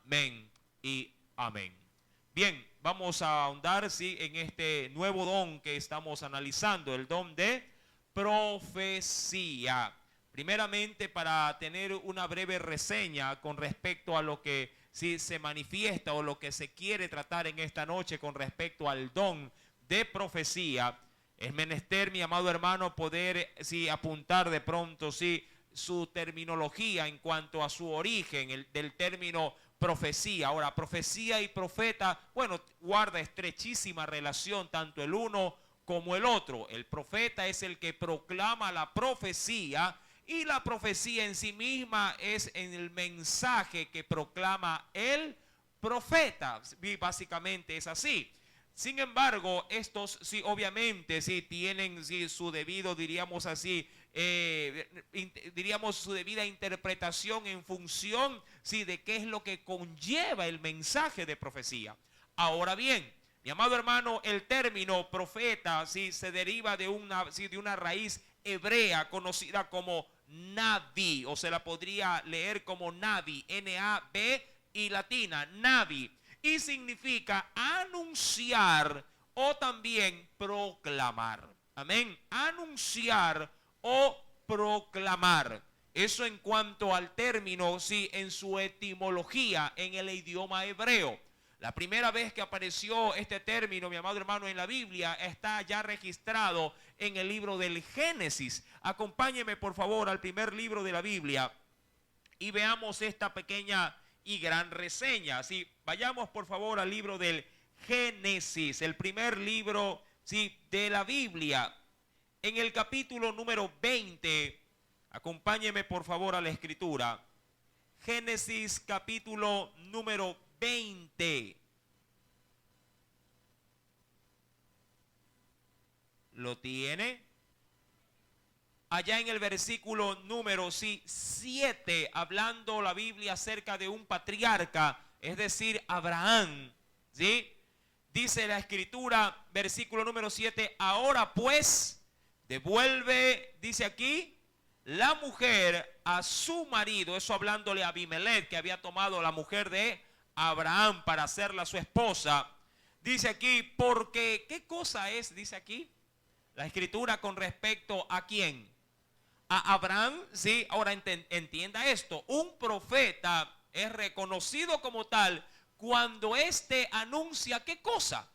Amén y amén. Bien, vamos a ahondar en este nuevo don que estamos analizando, el don de profecía. Primeramente, para tener una breve reseña con respecto a lo que se manifiesta o lo que se quiere tratar en esta noche con respecto al don de profecía, es menester, mi amado hermano, poder apuntar de pronto su terminología en cuanto a su origen, del término profecía. Ahora, profecía y profeta, bueno, guarda estrechísima relación tanto el uno como el otro. El profeta es el que proclama la profecía y la profecía en sí misma es en el mensaje que proclama el profeta. Básicamente es así. Sin embargo, estos obviamente tienen su debido, diríamos así, diríamos su debida interpretación en función de qué es lo que conlleva el mensaje de profecía. Ahora bien, mi amado hermano, el término profeta se deriva de una raíz hebrea conocida como Nabi, o se la podría leer como Nabi, N-A-B y latina, Nabi. Y significa anunciar o también proclamar. Amén. Anunciar o proclamar. Eso en cuanto al término, en su etimología en el idioma hebreo. La primera vez que apareció este término, mi amado hermano, en la Biblia, está ya registrado en el libro del Génesis. Acompáñeme, por favor, al primer libro de la Biblia y veamos esta pequeña y gran reseña. Vayamos por favor al libro del Génesis, el primer libro de la Biblia. En el capítulo número 20, acompáñeme por favor a la escritura. Génesis capítulo número 20. ¿Lo tiene? Allá en el versículo número 7, hablando la Biblia acerca de un patriarca, es decir, Abraham, ¿sí? Dice la escritura, versículo número 7, ahora pues, devuelve, dice aquí, la mujer a su marido, eso hablándole a Abimelech, que había tomado la mujer de Abraham para hacerla su esposa. Dice aquí, porque, ¿qué cosa es? Dice aquí, la escritura con respecto a quién. A Abraham, ahora entienda esto, un profeta es reconocido como tal cuando éste anuncia ¿qué cosa?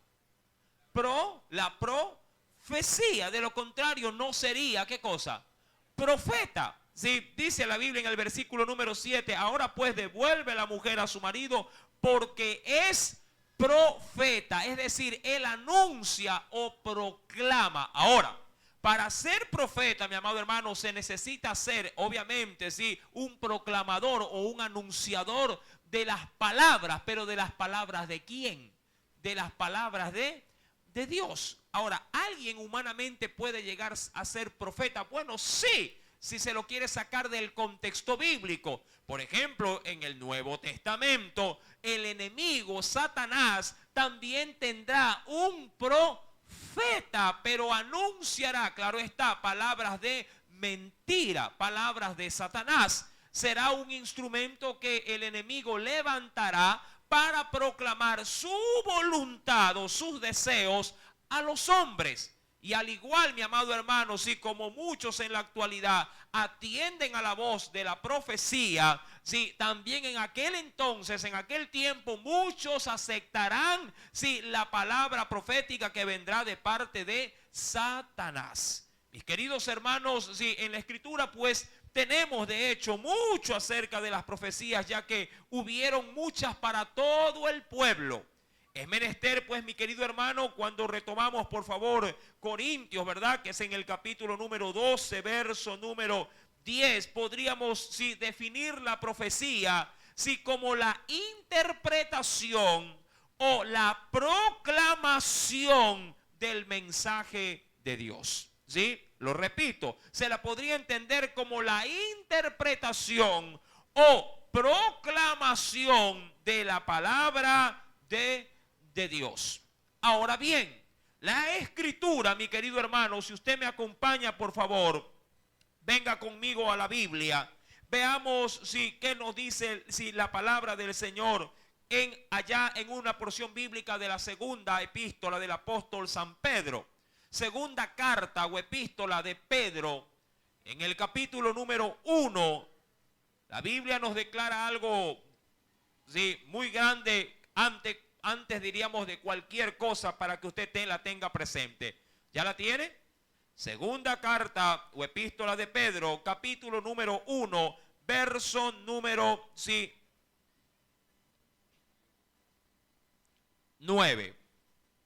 La profecía, de lo contrario no sería ¿qué cosa? Profeta. Dice la Biblia en el versículo número 7, ahora pues devuelve la mujer a su marido porque es profeta, es decir, él anuncia o proclama. Ahora, para ser profeta, mi amado hermano, se necesita ser, obviamente, un proclamador o un anunciador de las palabras, pero de las palabras ¿de quién? De las palabras de Dios. Ahora, ¿alguien humanamente puede llegar a ser profeta? Bueno, sí, si se lo quiere sacar del contexto bíblico. Por ejemplo, en el Nuevo Testamento, el enemigo, Satanás, también tendrá un profeta, pero anunciará, claro está, palabras de mentira, palabras de Satanás. Será un instrumento que el enemigo levantará para proclamar su voluntad o sus deseos a los hombres. Y al igual, mi amado hermano, como muchos en la actualidad atienden a la voz de la profecía, también en aquel entonces, en aquel tiempo, muchos aceptarán la palabra profética que vendrá de parte de Satanás. Mis queridos hermanos, en la escritura pues tenemos de hecho mucho acerca de las profecías, ya que hubieron muchas para todo el pueblo. Es menester, pues, mi querido hermano, cuando retomamos, por favor, Corintios, ¿verdad? Que es en el capítulo número 12, verso número 10, podríamos, definir la profecía, como la interpretación o la proclamación del mensaje de Dios. Lo repito, se la podría entender como la interpretación o proclamación de la palabra de Dios. Ahora bien, la escritura, mi querido hermano, si usted me acompaña, por favor, venga conmigo a la Biblia. Veamos qué nos dice la palabra del Señor allá en una porción bíblica de la segunda epístola del apóstol San Pedro. Segunda carta o epístola de Pedro, en el capítulo número 1, la Biblia nos declara algo, sí, muy grande, antes diríamos de cualquier cosa, para que usted la tenga presente. ¿Ya la tiene? Segunda carta o epístola de Pedro, capítulo número 1, verso número 9.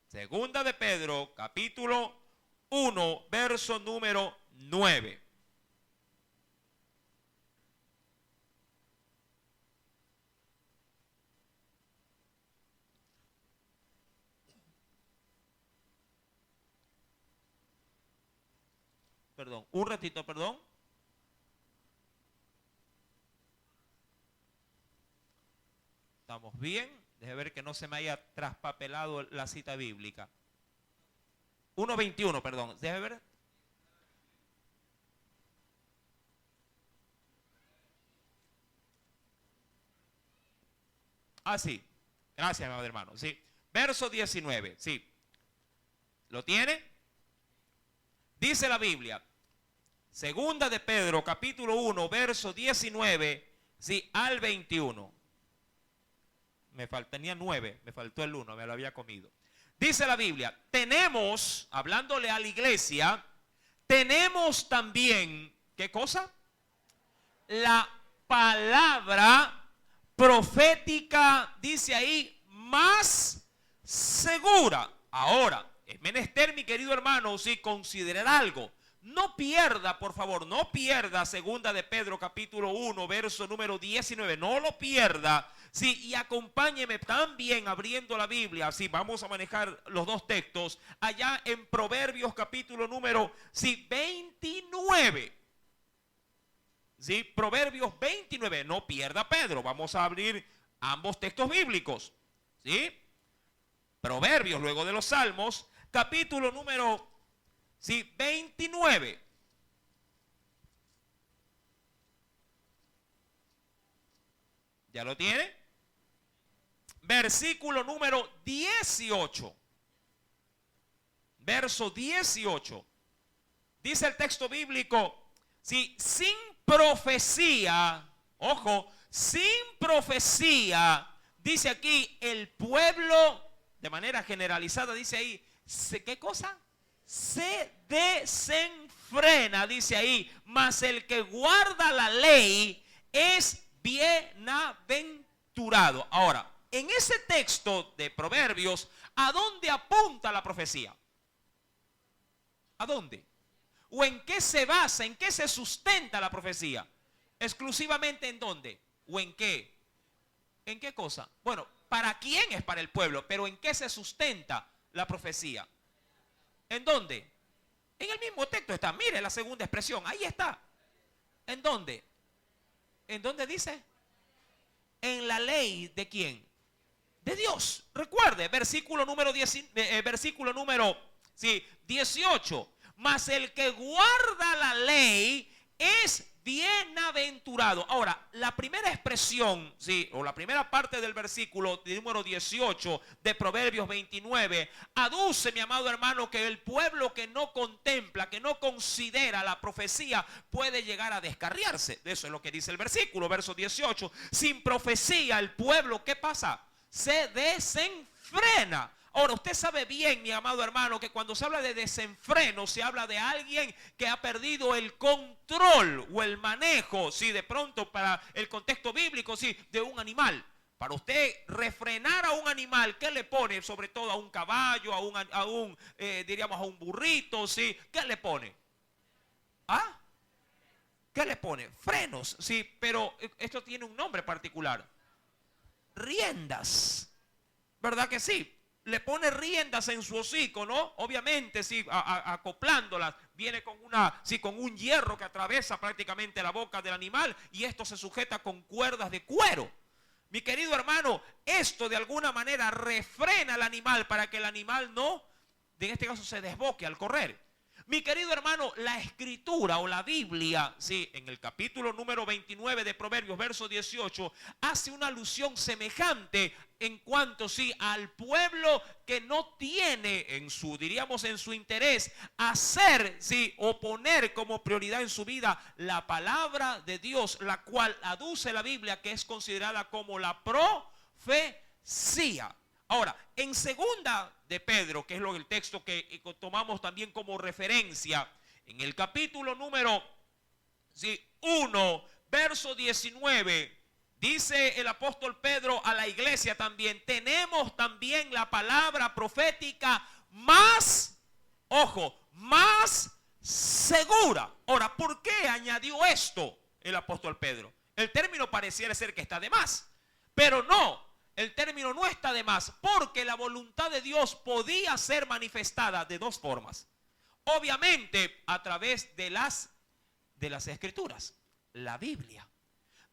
Segunda de Pedro, capítulo 1, verso número 9. Perdón, un ratito, perdón. ¿Estamos bien? Deje ver que no se me haya traspapelado la cita bíblica. 1:21, perdón. Deje ver. Ah, sí. Gracias, mi amado hermano. Sí. Verso 19. Sí. ¿Lo tiene? Dice la Biblia. Segunda de Pedro, capítulo 1, verso 19, sí, al 21. Tenía 9, me faltó el 1, me lo había comido. Dice la Biblia, tenemos, hablándole a la iglesia, tenemos también, ¿qué cosa? La palabra profética, dice ahí, más segura. Ahora, es menester, mi querido hermano, si considerar algo. No pierda, por favor, no pierda segunda de Pedro capítulo 1, verso número 19. No lo pierda. Sí, y acompáñeme también abriendo la Biblia. Sí, vamos a manejar los dos textos. Allá en Proverbios capítulo número 29. Sí, Proverbios 29. No pierda Pedro. Vamos a abrir ambos textos bíblicos. Sí, Proverbios, luego de los Salmos, capítulo número 29. ¿Ya lo tiene? Versículo número 18. Verso 18. Dice el texto bíblico, si sin profecía, ojo, sin profecía, dice aquí el pueblo, de manera generalizada, dice ahí, ¿qué cosa? Se desenfrena, dice ahí, mas el que guarda la ley es bienaventurado. Ahora, en ese texto de Proverbios, ¿a dónde apunta la profecía? ¿A dónde? ¿O en qué se basa, en qué se sustenta la profecía? ¿Exclusivamente en dónde? ¿O en qué? ¿En qué cosa? Bueno, ¿para quién es para el pueblo? Pero ¿en qué se sustenta la profecía? ¿En dónde? En el mismo texto está. Mire la segunda expresión. Ahí está. ¿En dónde? ¿En dónde dice? En la ley ¿de quién? De Dios. Recuerde, versículo número 18. Mas el que guarda la ley es bienaventurado. Ahora, la primera expresión, sí, o la primera parte del versículo número 18 de Proverbios 29, aduce, mi amado hermano, que el pueblo que no contempla, que no considera la profecía, puede llegar a descarriarse. Eso es lo que dice el versículo, verso 18. Sin profecía, el pueblo, ¿qué pasa? Se desenfrena. Ahora, usted sabe bien, mi amado hermano, que cuando se habla de desenfreno, se habla de alguien que ha perdido el control o el manejo, sí, de pronto para el contexto bíblico, sí, de un animal. Para usted refrenar a un animal, ¿qué le pone? Sobre todo a un caballo, diríamos a un burrito, sí. ¿Qué le pone? ¿Ah? ¿Qué le pone? Frenos, sí, pero esto tiene un nombre particular. Riendas. ¿Verdad que sí? Le pone riendas en su hocico, ¿no? Obviamente, sí, acoplándolas. Viene con con un hierro que atraviesa prácticamente la boca del animal y esto se sujeta con cuerdas de cuero. Mi querido hermano, esto de alguna manera refrena al animal para que el animal no, en este caso, se desboque al correr. Mi querido hermano, la escritura o la Biblia, sí, en el capítulo número 29 de Proverbios, verso 18, hace una alusión semejante en cuanto, sí, al pueblo que no tiene en su, diríamos, en su interés hacer, sí, o poner como prioridad en su vida la palabra de Dios, la cual aduce la Biblia, que es considerada como la profecía. Ahora, en segunda de Pedro, que es el texto que tomamos también como referencia, en el capítulo número 1, verso 19, dice el apóstol Pedro a la iglesia también: tenemos también la palabra profética más, ojo, más segura. Ahora, ¿por qué añadió esto el apóstol Pedro? El término pareciera ser que está de más, pero no. El término no está de más, porque la voluntad de Dios podía ser manifestada de dos formas. Obviamente a través de las escrituras, la Biblia.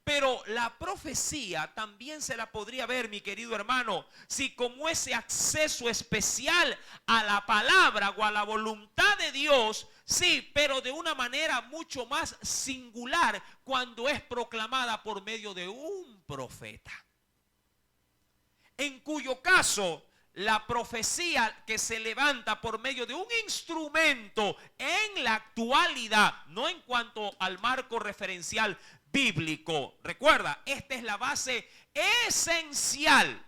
Pero la profecía también se la podría ver, mi querido hermano, si como ese acceso especial a la palabra o a la voluntad de Dios, sí, pero de una manera mucho más singular cuando es proclamada por medio de un profeta. En cuyo caso la profecía que se levanta por medio de un instrumento en la actualidad, no en cuanto al marco referencial bíblico. Recuerda, esta es la base esencial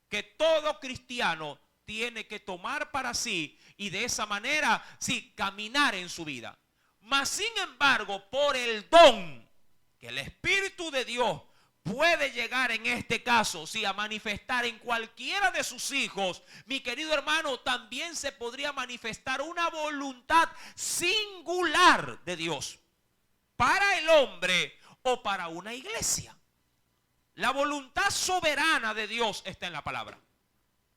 que todo cristiano tiene que tomar para sí y de esa manera, sí, caminar en su vida. Mas sin embargo, por el don que el Espíritu de Dios puede llegar en este caso, sí, a manifestar en cualquiera de sus hijos, mi querido hermano, también se podría manifestar una voluntad singular de Dios para el hombre o para una iglesia. La voluntad soberana de Dios está en la palabra.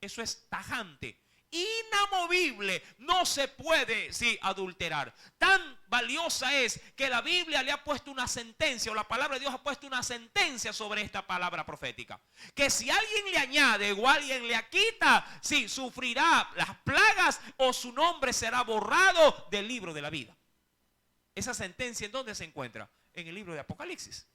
Eso es tajante, inamovible, no se puede, sí, adulterar. Tan valiosa es que la Biblia le ha puesto una sentencia, o la palabra de Dios ha puesto una sentencia sobre esta palabra profética, que si alguien le añade o alguien le quita, sí, sufrirá las plagas o su nombre será borrado del libro de la vida. Esa sentencia, ¿en dónde se encuentra? En el libro de Apocalipsis.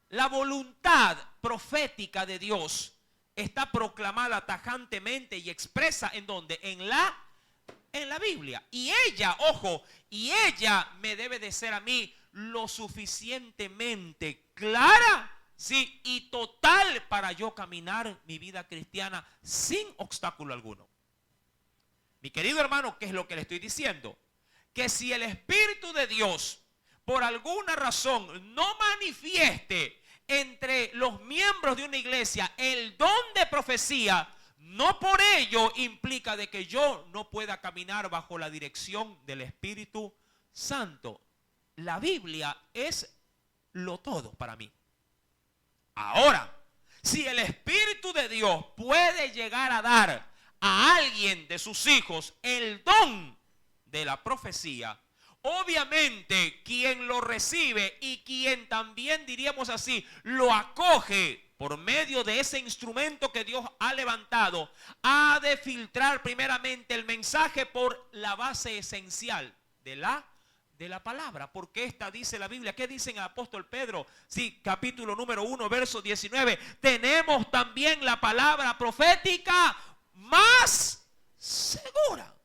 La voluntad profética de Dios está proclamada tajantemente y expresa ¿en dónde? En la Biblia. Y ella, ojo, y ella me debe de ser a mí lo suficientemente clara, sí, y total para yo caminar mi vida cristiana sin obstáculo alguno. Mi querido hermano, ¿qué es lo que le estoy diciendo? Que si el Espíritu de Dios por alguna razón no manifieste entre los miembros de una iglesia el don de profecía, no por ello implica de que yo no pueda caminar bajo la dirección del Espíritu Santo. La Biblia es lo todo para mí. Ahora, si el Espíritu de Dios puede llegar a dar a alguien de sus hijos el don de la profecía, obviamente quien lo recibe y quien también, diríamos así, lo acoge por medio de ese instrumento que Dios ha levantado, ha de filtrar primeramente el mensaje por la base esencial de la palabra. Porque esta dice la Biblia, ¿qué dice el apóstol Pedro? Sí, capítulo número 1, verso 19. Tenemos también la palabra profética más segura.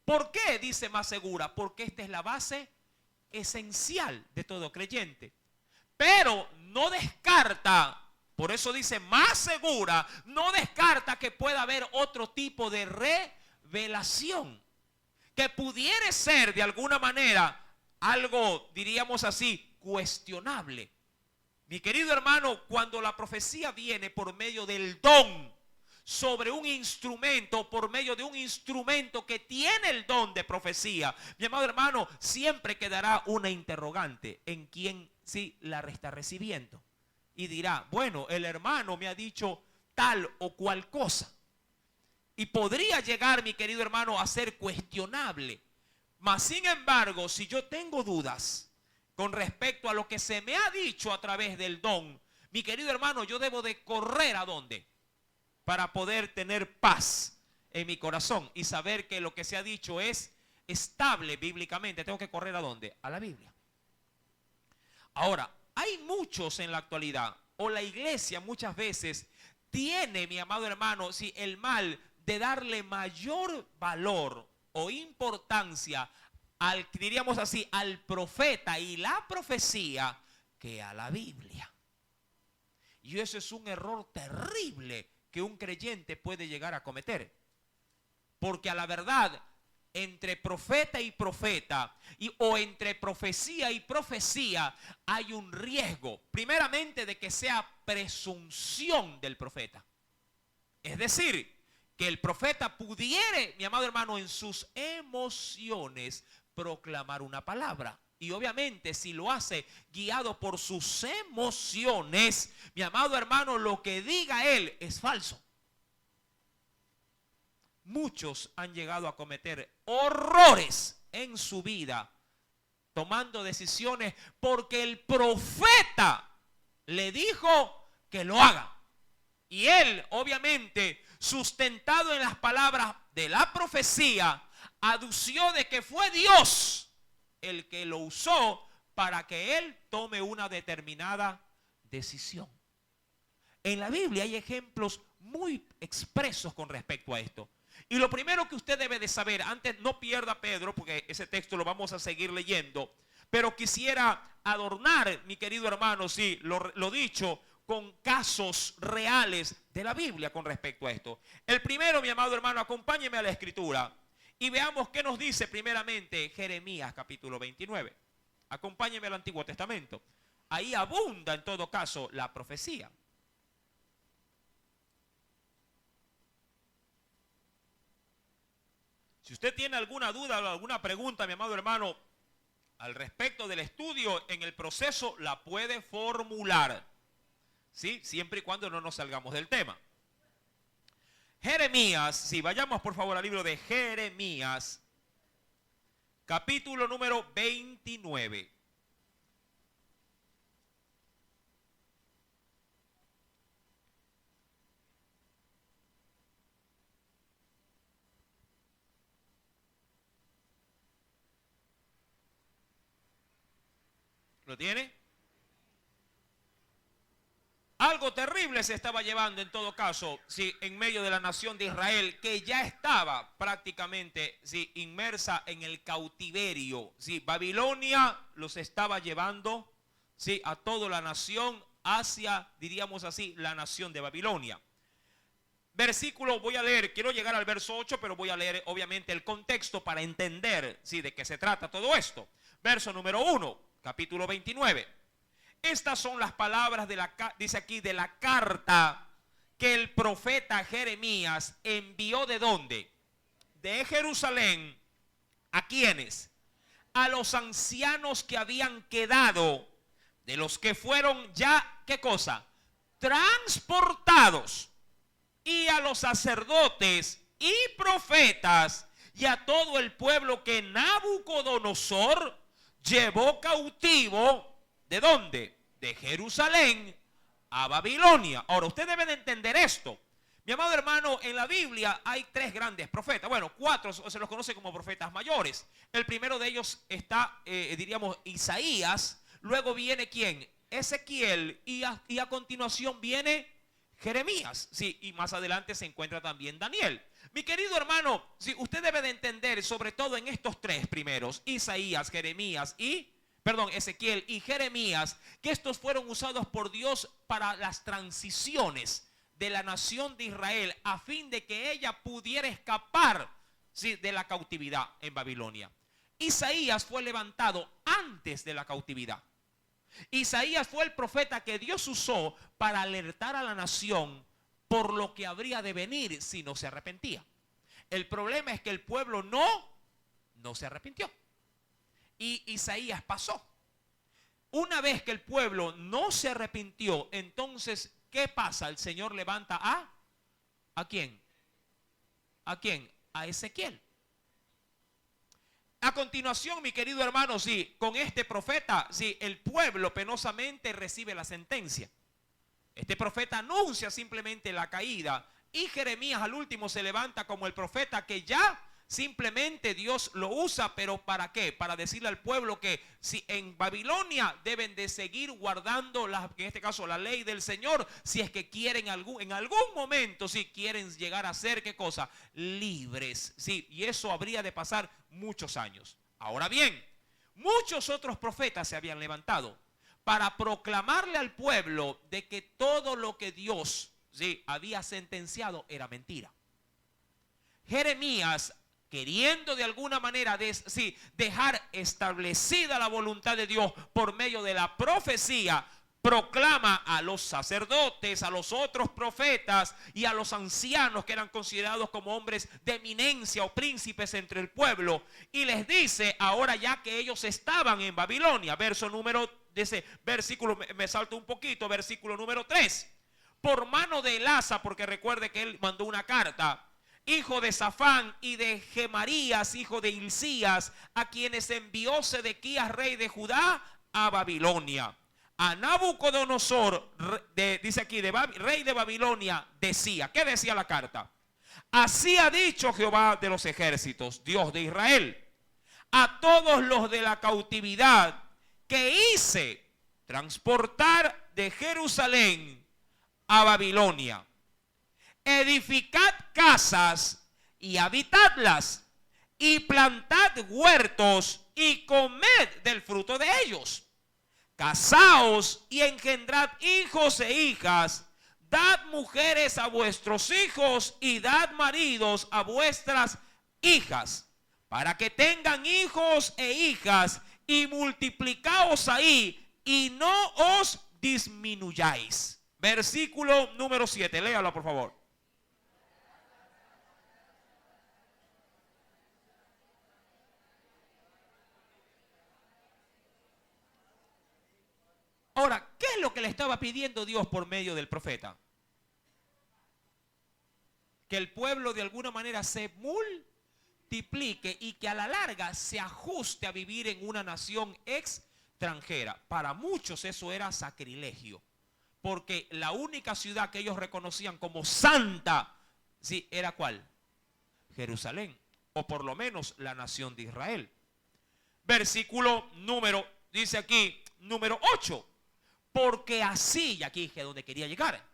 ¿Por qué dice más segura? Porque esta es la base esencial de todo creyente. Pero no descarta, por eso dice más segura, no descarta que pueda haber otro tipo de revelación que pudiera ser de alguna manera algo, diríamos así, cuestionable. Mi querido hermano, cuando la profecía viene por medio del don sobre un instrumento, por medio de un instrumento que tiene el don de profecía, mi amado hermano, siempre quedará una interrogante en quien sí la está recibiendo. Y dirá, bueno, el hermano me ha dicho tal o cual cosa. Y podría llegar, mi querido hermano, a ser cuestionable. Mas sin embargo, si yo tengo dudas con respecto a lo que se me ha dicho a través del don, mi querido hermano, yo debo de correr ¿a dónde? Para poder tener paz en mi corazón y saber que lo que se ha dicho es estable bíblicamente. Tengo que correr ¿a dónde? A la Biblia. Ahora, hay muchos en la actualidad, o la iglesia muchas veces tiene, mi amado hermano, si el mal de darle mayor valor o importancia al, diríamos así, al profeta y la profecía que a la Biblia. Y eso es un error terrible que un creyente puede llegar a cometer. Porque a la verdad, entre profeta y profeta, o entre profecía y profecía, hay un riesgo, primeramente, de que sea presunción del profeta. Es decir, que el profeta pudiere, mi amado hermano, en sus emociones proclamar una palabra. Y obviamente si lo hace guiado por sus emociones, mi amado hermano, lo que diga él es falso. Muchos han llegado a cometer horrores en su vida, tomando decisiones porque el profeta le dijo que lo haga. Y él, obviamente, sustentado en las palabras de la profecía, adució de que fue Dios el que lo usó para que él tome una determinada decisión. En la Biblia hay ejemplos muy expresos con respecto a esto. Y lo primero que usted debe de saber, antes no pierda Pedro, porque ese texto lo vamos a seguir leyendo, pero quisiera adornar, mi querido hermano, sí, lo dicho, con casos reales de la Biblia con respecto a esto. El primero, mi amado hermano, acompáñeme a la escritura y veamos qué nos dice primeramente Jeremías capítulo 29. Acompáñeme al Antiguo Testamento. Ahí abunda en todo caso la profecía. Si usted tiene alguna duda o alguna pregunta, mi amado hermano, al respecto del estudio en el proceso, la puede formular. ¿Sí? Siempre y cuando no nos salgamos del tema. Jeremías, sí, vayamos por favor al libro de Jeremías, capítulo número 29. ¿Lo tiene? Algo terrible se estaba llevando en todo caso, sí, en medio de la nación de Israel, que ya estaba prácticamente, sí, inmersa en el cautiverio. Sí, Babilonia los estaba llevando, sí, a toda la nación hacia, diríamos así, la nación de Babilonia. Versículo, voy a leer, quiero llegar al verso 8, pero voy a leer obviamente el contexto para entender, sí, de qué se trata todo esto. Verso número 1, capítulo 29. Estas son las palabras de dice aquí, de la carta que el profeta Jeremías envió. ¿De dónde? De Jerusalén. ¿A quiénes? A los ancianos que habían quedado, de los que fueron ya, ¿qué cosa? Transportados. Y a los sacerdotes y profetas y a todo el pueblo que Nabucodonosor llevó cautivo. ¿De dónde? De Jerusalén a Babilonia. Ahora, usted debe de entender esto. Mi amado hermano, en la Biblia hay tres grandes profetas. Bueno, cuatro se los conoce como profetas mayores. El primero de ellos está, diríamos, Isaías. Luego viene ¿quién? Ezequiel. Y a continuación viene Jeremías. Sí, y más adelante se encuentra también Daniel. Mi querido hermano, sí, usted debe de entender, sobre todo en estos tres primeros, Isaías, Jeremías Ezequiel y Jeremías, que estos fueron usados por Dios para las transiciones de la nación de Israel a fin de que ella pudiera escapar, ¿sí?, de la cautividad en Babilonia. Isaías fue levantado antes de la cautividad. Isaías fue el profeta que Dios usó para alertar a la nación por lo que habría de venir si no se arrepentía. El problema es que el pueblo no se arrepintió. Y Isaías pasó. Una vez que el pueblo no se arrepintió, entonces, ¿qué pasa? El Señor levanta ¿a quién? ¿A quién? A Ezequiel. A continuación, mi querido hermano, sí, con este profeta, sí, el pueblo penosamente recibe la sentencia. Este profeta anuncia simplemente la caída Y Jeremías al último se levanta como el profeta que ya simplemente Dios lo usa, pero ¿para qué? Para decirle al pueblo que si en Babilonia deben de seguir guardando, en este caso la ley del Señor, si es que quieren en algún momento, si quieren llegar a ser, ¿qué cosa? Libres. Sí, y eso habría de pasar muchos años. Ahora bien, muchos otros profetas se habían levantado para proclamarle al pueblo de que todo lo que Dios, sí, había sentenciado era mentira. Jeremías, queriendo de alguna manera dejar establecida la voluntad de Dios por medio de la profecía, proclama a los sacerdotes, a los otros profetas y a los ancianos que eran considerados como hombres de eminencia o príncipes entre el pueblo, y les dice, ahora ya que ellos estaban en Babilonia, de ese versículo, me salto un poquito, versículo número 3, por mano de Elasa, porque recuerde que él mandó una carta, hijo de Safán, y de Gemarías, hijo de Hilcías, a quienes envió Sedequías, rey de Judá, a Babilonia. A Nabucodonosor, dice aquí, rey de Babilonia, decía, ¿qué decía la carta? Así ha dicho Jehová de los ejércitos, Dios de Israel, a todos los de la cautividad que hice transportar de Jerusalén a Babilonia. Edificad casas y habitadlas, y plantad huertos y comed del fruto de ellos. Casaos y engendrad hijos e hijas, dad mujeres a vuestros hijos y dad maridos a vuestras hijas, para que tengan hijos e hijas, y multiplicaos ahí y no os disminuyáis. Versículo número 7, léalo por favor. Ahora, ¿qué es lo que le estaba pidiendo Dios por medio del profeta? Que el pueblo de alguna manera se multiplique y que a la larga se ajuste a vivir en una nación extranjera. Para muchos eso era sacrilegio, porque la única ciudad que ellos reconocían como santa, ¿sí? ¿Era cuál? Jerusalén, o por lo menos la nación de Israel. Versículo dice aquí, número 8. Porque así, y aquí es donde quería llegar,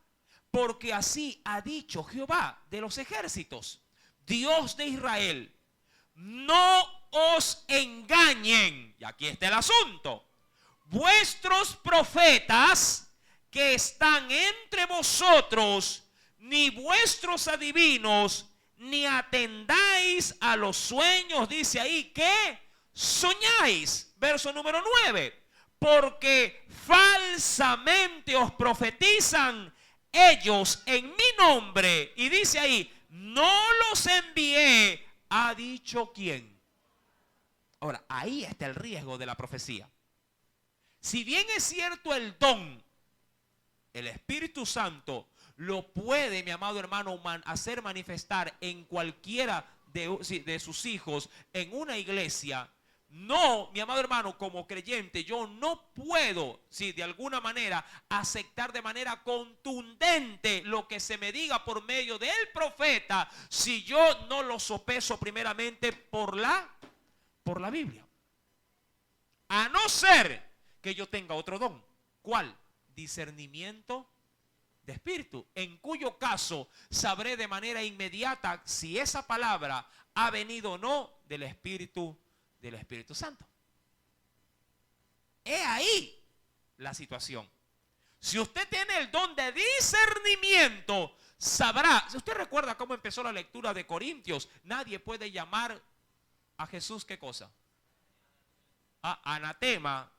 porque así ha dicho Jehová de los ejércitos, Dios de Israel, no os engañen, y aquí está el asunto, vuestros profetas que están entre vosotros, ni vuestros adivinos, ni atendáis a los sueños, dice ahí, que soñáis. Verso número 9. Porque falsamente os profetizan ellos en mi nombre. Y dice ahí, no los envié, ha dicho quién. Ahora, ahí está el riesgo de la profecía. Si bien es cierto el don, el Espíritu Santo lo puede, mi amado hermano, hacer manifestar en cualquiera de sus hijos en una iglesia. No, mi amado hermano, como creyente, yo no puedo, si de alguna manera, aceptar de manera contundente lo que se me diga por medio del profeta, si yo no lo sopeso primeramente por la Biblia. A no ser que yo tenga otro don. ¿Cuál? Discernimiento de espíritu, en cuyo caso sabré de manera inmediata si esa palabra ha venido o no del Espíritu Santo. He ahí la situación. Si usted tiene el don de discernimiento, sabrá. Si usted recuerda cómo empezó la lectura de Corintios, nadie puede llamar a Jesús, ¿qué cosa? Anatema,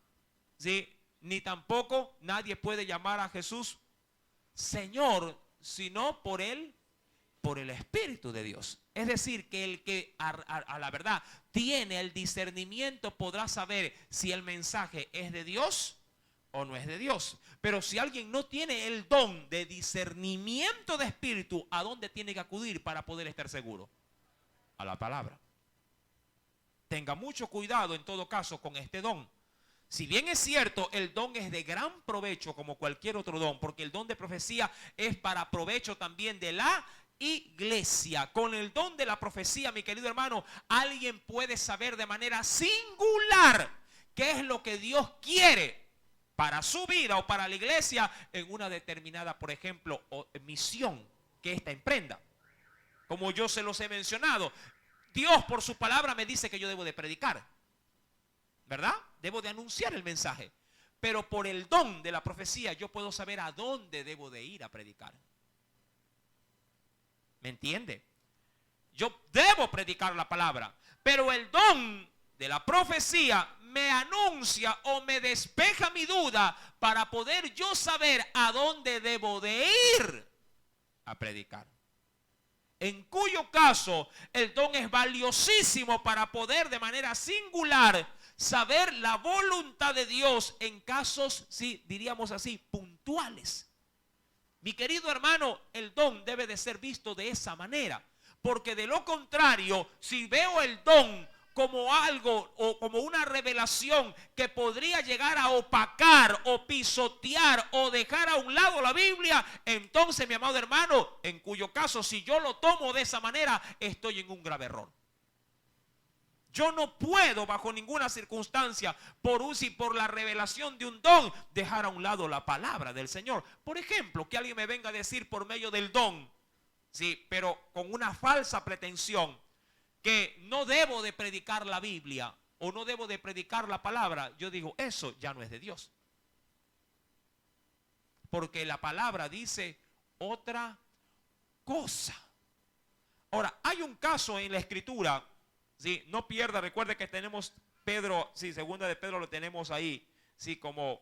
¿sí? Ni tampoco nadie puede llamar a Jesús Señor, sino por el Espíritu de Dios. Es decir, que el que a la verdad tiene el discernimiento podrá saber si el mensaje es de Dios o no es de Dios. Pero si alguien no tiene el don de discernimiento de espíritu, ¿a dónde tiene que acudir para poder estar seguro? A la palabra. Tenga mucho cuidado en todo caso con este don. Si bien es cierto, el don es de gran provecho como cualquier otro don, porque el don de profecía es para provecho también de la iglesia. Con el don de la profecía, mi querido hermano, alguien puede saber de manera singular qué es lo que Dios quiere para su vida o para la iglesia en una determinada, por ejemplo, misión que ésta emprenda. Como yo se los he mencionado, Dios por su palabra me dice que yo debo de predicar, ¿verdad? Debo de anunciar el mensaje. Pero por el don de la profecía yo puedo saber a dónde debo de ir a predicar. ¿Me entiende? Yo debo predicar la palabra, pero el don de la profecía me anuncia o me despeja mi duda para poder yo saber a dónde debo de ir a predicar. En cuyo caso el don es valiosísimo para poder de manera singular saber la voluntad de Dios en casos, sí, diríamos así, puntuales. Mi querido hermano, el don debe de ser visto de esa manera, porque de lo contrario, si veo el don como algo o como una revelación que podría llegar a opacar o pisotear o dejar a un lado la Biblia, entonces, mi amado hermano, en cuyo caso, si yo lo tomo de esa manera, estoy en un grave error. Yo no puedo bajo ninguna circunstancia, por la revelación de un don, dejar a un lado la palabra del Señor. Por ejemplo, que alguien me venga a decir por medio del don, sí, pero con una falsa pretensión, que no debo de predicar la Biblia o no debo de predicar la palabra. Yo digo, eso ya no es de Dios. Porque la palabra dice otra cosa. Ahora, hay un caso en la Escritura. Sí, no pierda, recuerde que tenemos Pedro, sí, segunda de Pedro lo tenemos ahí, sí, como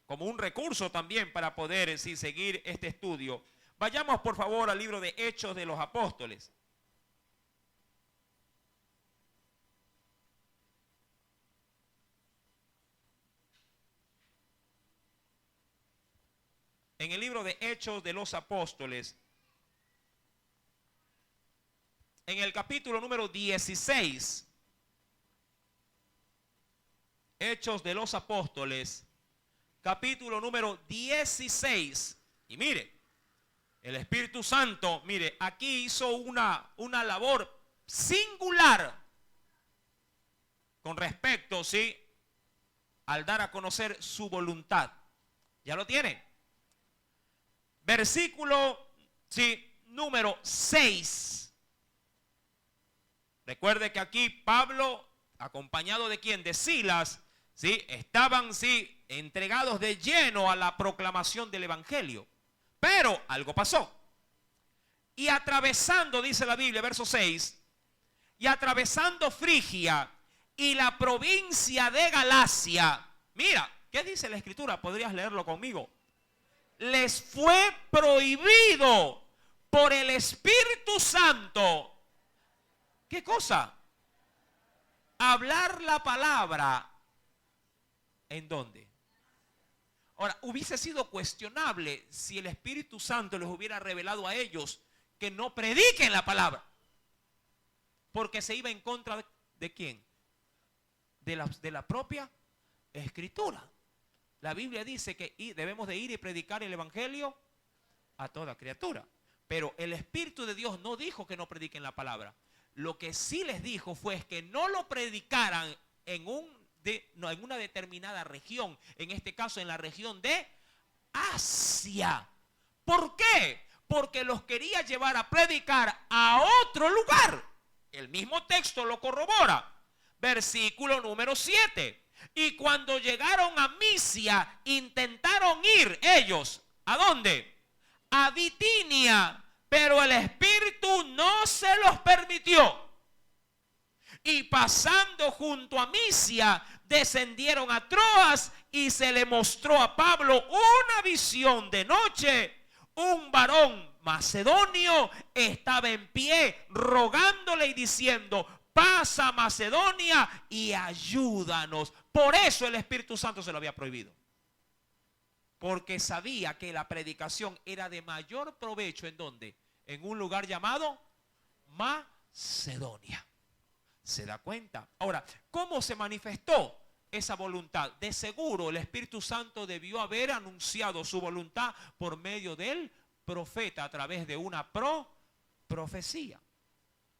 un recurso también para poder, sí, seguir este estudio. Vayamos por favor al libro de Hechos de los Apóstoles. En el libro de Hechos de los Apóstoles, en el capítulo número 16, Hechos de los Apóstoles, capítulo número 16, y mire, el Espíritu Santo, mire, aquí hizo una labor singular con respecto, sí, al dar a conocer su voluntad. ¿Ya lo tiene? Versículo, sí, número 6. Recuerde que aquí Pablo, acompañado de quién, de Silas, sí, estaban, sí, entregados de lleno a la proclamación del evangelio. Pero algo pasó. Y atravesando, dice la Biblia, verso 6, y atravesando Frigia y la provincia de Galacia. Mira, ¿qué dice la Escritura? ¿Podrías leerlo conmigo? Les fue prohibido por el Espíritu Santo. ¿Qué cosa? Hablar la palabra. ¿En dónde? Ahora, hubiese sido cuestionable si el Espíritu Santo les hubiera revelado a ellos que no prediquen la palabra. Porque se iba en contra de ¿quién? De la propia Escritura. La Biblia dice que debemos de ir y predicar el Evangelio a toda criatura. Pero el Espíritu de Dios no dijo que no prediquen la palabra. Lo que sí les dijo fue que no lo predicaran en una determinada región, en este caso en la región de Asia. ¿Por qué? Porque los quería llevar a predicar a otro lugar. El mismo texto lo corrobora. Versículo número 7. Y cuando llegaron a Misia, intentaron ir ellos, ¿a dónde? A Bitinia, pero el Espíritu no se los permitió. Y pasando junto a Misia, descendieron a Troas y se le mostró a Pablo una visión de noche. Un varón macedonio estaba en pie rogándole y diciendo: pasa a Macedonia y ayúdanos. Por eso el Espíritu Santo se lo había prohibido. Porque sabía que la predicación era de mayor provecho. ¿En dónde? En un lugar llamado Macedonia. ¿Se da cuenta? Ahora, ¿cómo se manifestó esa voluntad? De seguro el Espíritu Santo debió haber anunciado su voluntad por medio del profeta a través de una profecía.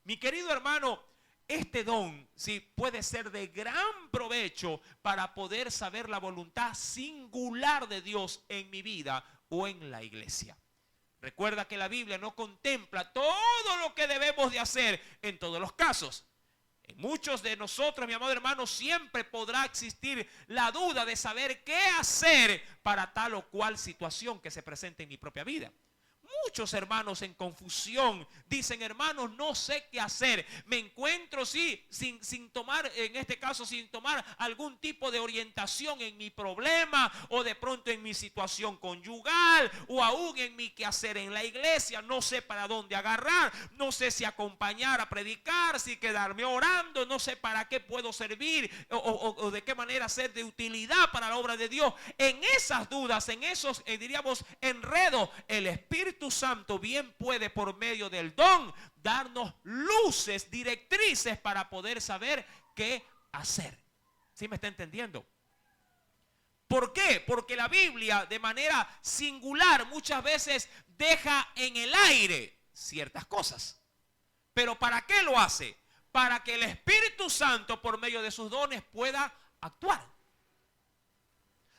Mi querido hermano, este don sí puede ser de gran provecho para poder saber la voluntad singular de Dios en mi vida o en la iglesia. Recuerda que la Biblia no contempla todo lo que debemos de hacer en todos los casos. En muchos de nosotros, mi amado hermano, siempre podrá existir la duda de saber qué hacer para tal o cual situación que se presente en mi propia vida. Muchos hermanos en confusión dicen: hermanos, no sé qué hacer. Me encuentro sin tomar, en este caso, sin tomar algún tipo de orientación en mi problema, o de pronto en mi situación conyugal, o aún en mi quehacer en la iglesia. No sé para dónde agarrar, no sé si acompañar a predicar, si quedarme orando, no sé para qué puedo servir o de qué manera ser de utilidad para la obra de Dios. En esas dudas, en esos, diríamos, enredos, el Espíritu Santo bien puede, por medio del don, darnos luces, directrices para poder saber qué hacer. ¿Sí me está entendiendo? ¿Por qué? Porque la Biblia, de manera singular, muchas veces deja en el aire ciertas cosas. ¿Pero para qué lo hace? Para que el Espíritu Santo, por medio de sus dones, pueda actuar.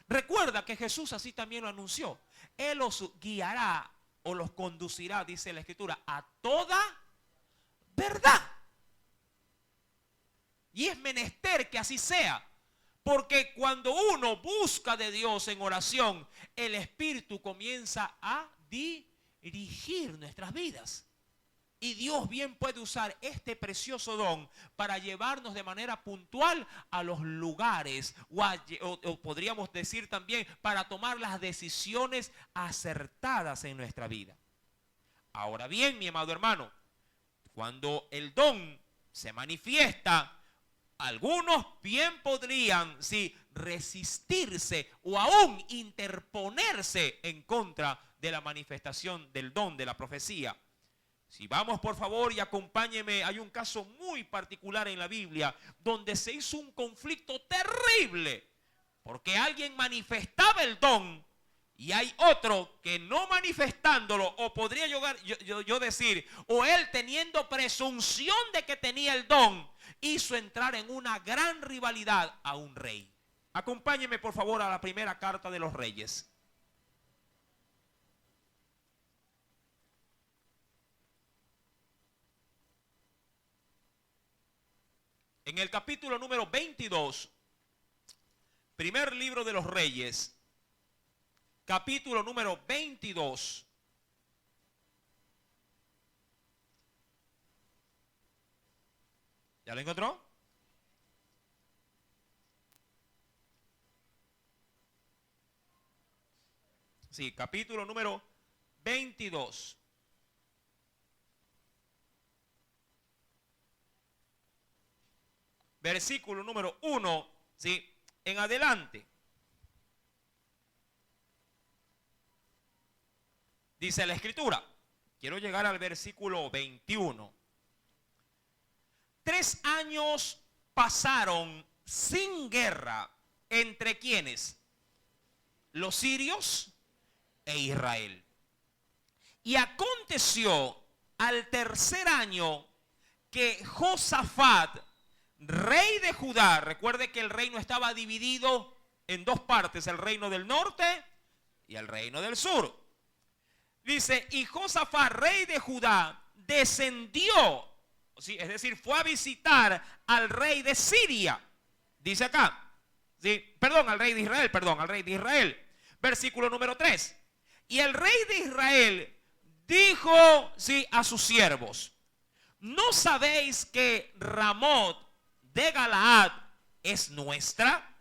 Recuerda que Jesús así también lo anunció. Él los guiará o los conducirá, dice la Escritura, a toda verdad. Y es menester que así sea, porque cuando uno busca de Dios en oración, el Espíritu comienza a dirigir nuestras vidas. Y Dios bien puede usar este precioso don para llevarnos de manera puntual a los lugares, o podríamos decir también para tomar las decisiones acertadas en nuestra vida. Ahora bien, mi amado hermano, cuando el don se manifiesta, algunos bien podrían resistirse o aún interponerse en contra de la manifestación del don de la profecía. Si vamos, por favor, y acompáñeme, hay un caso muy particular en la Biblia donde se hizo un conflicto terrible porque alguien manifestaba el don y hay otro que no manifestándolo, o podría yo decir, o él teniendo presunción de que tenía el don, hizo entrar en una gran rivalidad a un rey. Acompáñeme, por favor, a la primera carta de los Reyes. En el capítulo número 22, primer libro de los Reyes, capítulo número 22. ¿Ya lo encontró? Sí, capítulo número 22. Versículo número 1, ¿sí?, en adelante. Dice la Escritura, quiero llegar al versículo 21. 3 años pasaron sin guerra entre quienes, los sirios e Israel. Y aconteció al tercer año que Josafat, rey de Judá, recuerde que el reino estaba dividido en dos partes, el reino del norte y el reino del sur. Dice, y Josafat, rey de Judá, descendió, ¿sí?, es decir, fue a visitar al rey de Siria. Dice acá, ¿sí?, al rey de Israel. Versículo número 3. Y el rey de Israel dijo, ¿sí?, a sus siervos: ¿no sabéis que Ramot de Galaad es nuestra?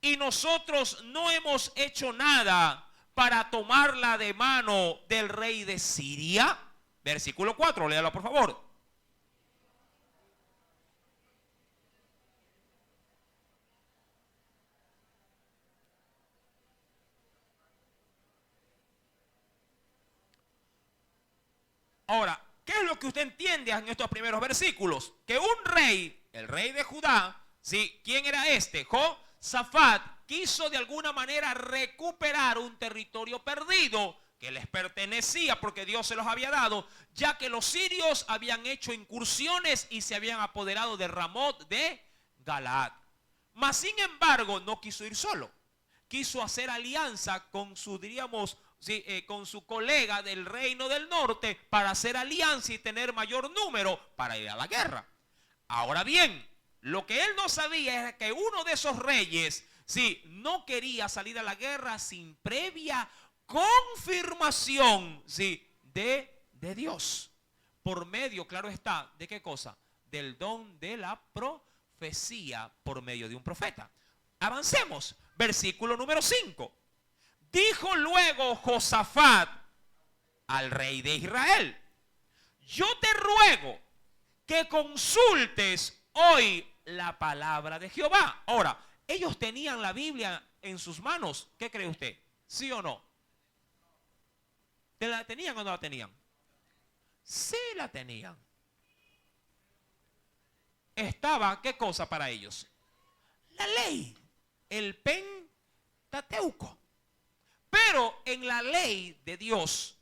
Y nosotros no hemos hecho nada para tomarla de mano del rey de Siria. Versículo 4, léalo por favor. Ahora, ¿qué es lo que usted entiende en estos primeros versículos? Que un rey, el rey de Judá, ¿sí?, ¿quién era este? Josafat, quiso de alguna manera recuperar un territorio perdido que les pertenecía porque Dios se los había dado, ya que los sirios habían hecho incursiones y se habían apoderado de Ramot de Galaad. Mas sin embargo no quiso ir solo, quiso hacer alianza con su, diríamos, con su colega del reino del norte para hacer alianza y tener mayor número para ir a la guerra. Ahora bien, lo que él no sabía era que uno de esos reyes, no quería salir a la guerra sin previa confirmación, de Dios. Por medio, claro está, ¿de qué cosa? Del don de la profecía por medio de un profeta. Avancemos. Versículo número 5. Dijo luego Josafat al rey de Israel: yo te ruego que consultes hoy la palabra de Jehová. Ahora, ellos tenían la Biblia en sus manos. ¿Qué cree usted? ¿Sí o no? ¿La tenían o no la tenían? Sí la tenían. Estaba, ¿qué cosa para ellos? La ley, el Pentateuco. Pero en la ley de Dios,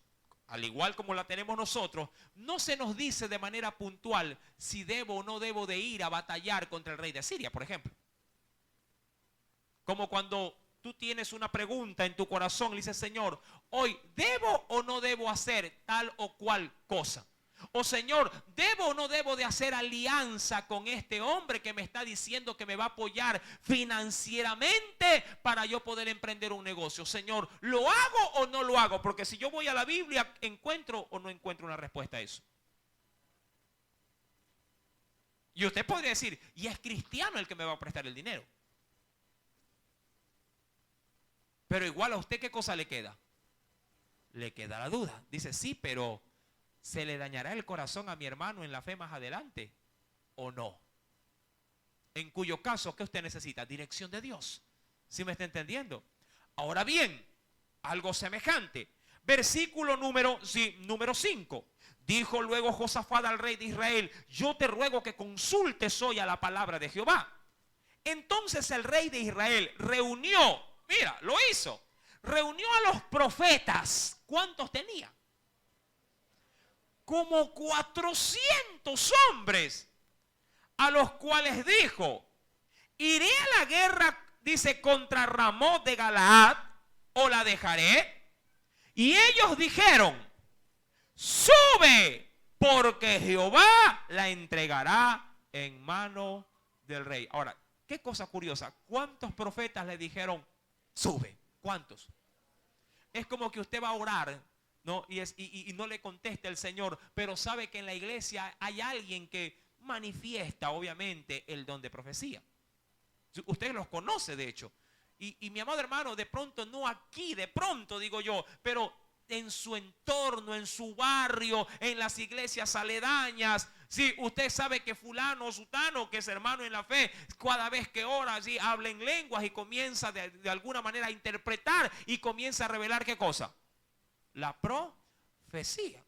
al igual como la tenemos nosotros, no se nos dice de manera puntual si debo o no debo de ir a batallar contra el rey de Siria, por ejemplo. Como cuando tú tienes una pregunta en tu corazón y dices: Señor, hoy ¿debo o no debo hacer tal o cual cosa? O Señor, ¿debo o no debo de hacer alianza con este hombre que me está diciendo que me va a apoyar financieramente para yo poder emprender un negocio? Señor, ¿lo hago o no lo hago? Porque si yo voy a la Biblia, ¿encuentro o no encuentro una respuesta a eso? Y usted podría decir: y es cristiano el que me va a prestar el dinero. Pero igual a usted, ¿qué cosa le queda? Le queda la duda. Dice: sí, pero ¿se le dañará el corazón a mi hermano en la fe más adelante o no? En cuyo caso, ¿qué usted necesita? Dirección de Dios. ¿Sí me está entendiendo? Ahora bien, algo semejante. Versículo número 5. Dijo luego Josafat al rey de Israel: yo te ruego que consultes hoy a la palabra de Jehová. Entonces el rey de Israel reunió, mira, lo hizo, reunió a los profetas. ¿Cuántos tenía? Como 400 hombres, a los cuales dijo: iré a la guerra, dice, contra Ramot de Galaad, o la dejaré. Y ellos dijeron: sube, porque Jehová la entregará en mano del rey. Ahora, qué cosa curiosa, ¿cuántos profetas le dijeron sube? ¿Cuántos? Es como que usted va a orar, ¿no? Y no le conteste el Señor, pero sabe que en la iglesia hay alguien que manifiesta obviamente el don de profecía. Usted los conoce, de hecho. Y mi amado hermano, de pronto, no aquí, de pronto digo yo, pero en su entorno, en su barrio, en las iglesias aledañas. Sí, usted sabe que fulano o sutano, que es hermano en la fe, cada vez que ora, habla en lenguas y comienza de alguna manera a interpretar y comienza a revelar ¿qué cosa? La profecía.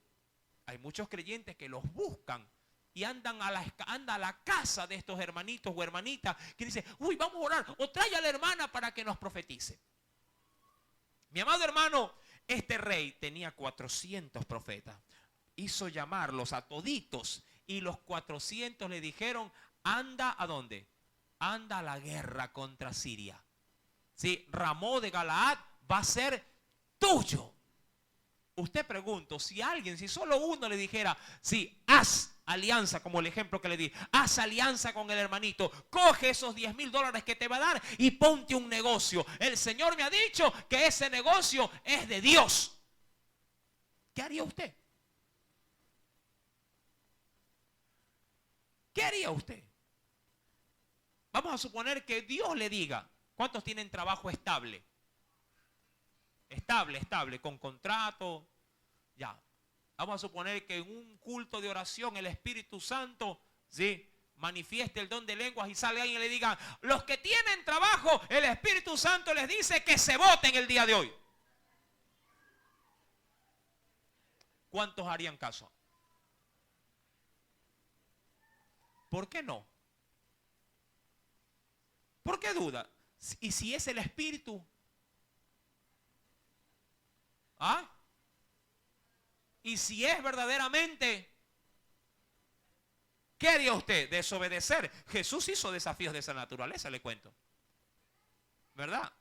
Hay muchos creyentes que los buscan y anda a la casa de estos hermanitos o hermanitas que dicen: uy, vamos a orar, o trae a la hermana para que nos profetice. Mi amado hermano, este rey tenía 400 profetas. Hizo llamarlos a toditos y los 400 le dijeron: anda, ¿a dónde? Anda a la guerra contra Siria. Sí, Ramot de Galaad va a ser tuyo. Usted pregunto, si solo uno le dijera: sí, haz alianza, como el ejemplo que le di, haz alianza con el hermanito, coge esos $10,000 que te va a dar y ponte un negocio. El Señor me ha dicho que ese negocio es de Dios. ¿Qué haría usted? ¿Qué haría usted? Vamos a suponer que Dios le diga: ¿cuántos tienen trabajo estable? Estable, con contrato, ya. Vamos a suponer que en un culto de oración el Espíritu Santo, manifieste el don de lenguas y sale alguien y le diga: los que tienen trabajo, el Espíritu Santo les dice que se voten el día de hoy. ¿Cuántos harían caso? ¿Por qué no? ¿Por qué duda? ¿Y si es el Espíritu? ¿Ah? Y si es verdaderamente, ¿qué haría usted? Desobedecer. Jesús hizo desafíos de esa naturaleza, le cuento. ¿Verdad?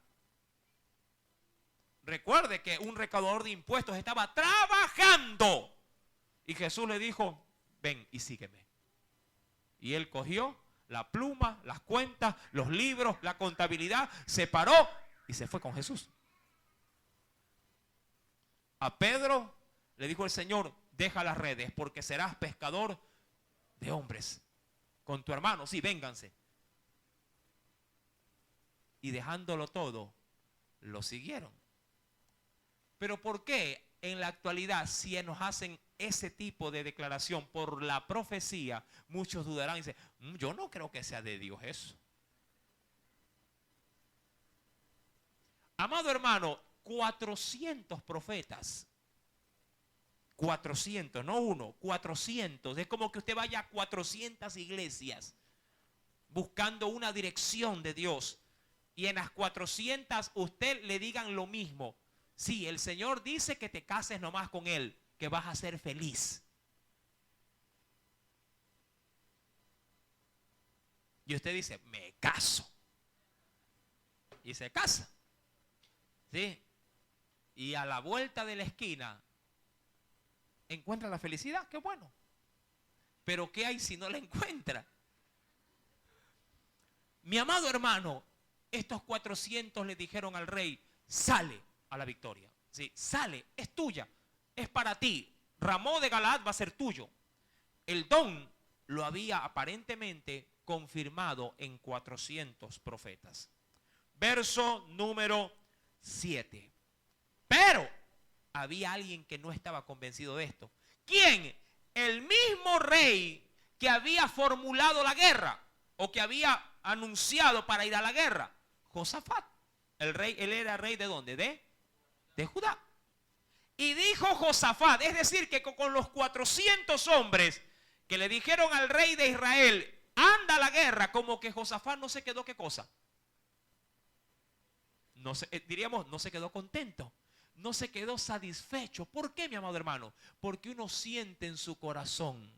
Recuerde que un recaudador de impuestos estaba trabajando. Y Jesús le dijo, ven y sígueme. Y él cogió la pluma, las cuentas, los libros, la contabilidad, se paró y se fue con Jesús. A Pedro le dijo el Señor, deja las redes porque serás pescador de hombres. Con tu hermano, sí, vénganse. Y dejándolo todo, lo siguieron. Pero ¿por qué en la actualidad, si nos hacen ese tipo de declaración por la profecía, muchos dudarán y dicen, yo no creo que sea de Dios eso? Amado hermano, 400 profetas. 400, no uno, 400. Es como que usted vaya a 400 iglesias buscando una dirección de Dios. Y en las 400 usted le digan lo mismo. Sí, el Señor dice que te cases nomás con Él, que vas a ser feliz. Y usted dice, me caso. Y se casa. ¿Sí? Y a la vuelta de la esquina encuentra la felicidad, qué bueno. Pero ¿qué hay si no la encuentra? Mi amado hermano, estos 400 le dijeron al rey, sale a la victoria. ¿Sí? Sale, es tuya, es para ti. Ramón de Galaad va a ser tuyo. El don lo había aparentemente confirmado en 400 profetas. Verso número 7. Pero había alguien que no estaba convencido de esto. ¿Quién? El mismo rey que había formulado la guerra o que había anunciado para ir a la guerra. Josafat. El rey, él era rey ¿de dónde? De Judá. Y dijo Josafat, es decir, que con los 400 hombres que le dijeron al rey de Israel, anda a la guerra, como que Josafat no se quedó, ¿qué cosa? No se, diríamos, no se quedó contento. No se quedó satisfecho. ¿Por qué, mi amado hermano? Porque uno siente en su corazón.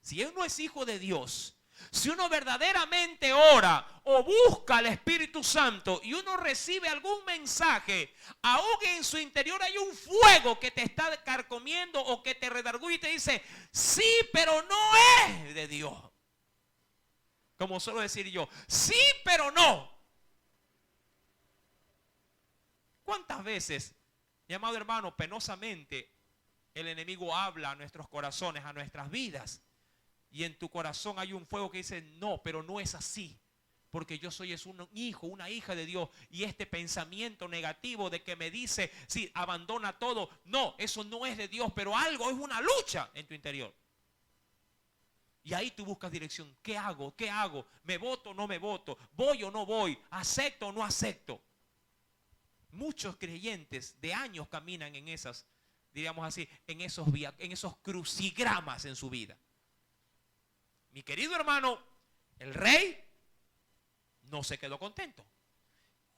Si uno es hijo de Dios, si uno verdaderamente ora o busca al Espíritu Santo y uno recibe algún mensaje, aún en su interior hay un fuego que te está carcomiendo o que te redarguye y te dice, sí, pero no es de Dios. Como suelo decir yo, sí, pero no. ¿Cuántas veces, mi amado hermano, penosamente el enemigo habla a nuestros corazones, a nuestras vidas? Y en tu corazón hay un fuego que dice, no, pero no es así. Porque yo soy un hijo, una hija de Dios. Y este pensamiento negativo de que me dice, sí, abandona todo. No, eso no es de Dios, pero algo es una lucha en tu interior. Y ahí tú buscas dirección. ¿Qué hago? ¿Qué hago? ¿Me voto o no me voto? ¿Voy o no voy? ¿Acepto o no acepto? Muchos creyentes de años caminan en esas, diríamos así, en esos crucigramas en su vida. Mi querido hermano, el rey no se quedó contento.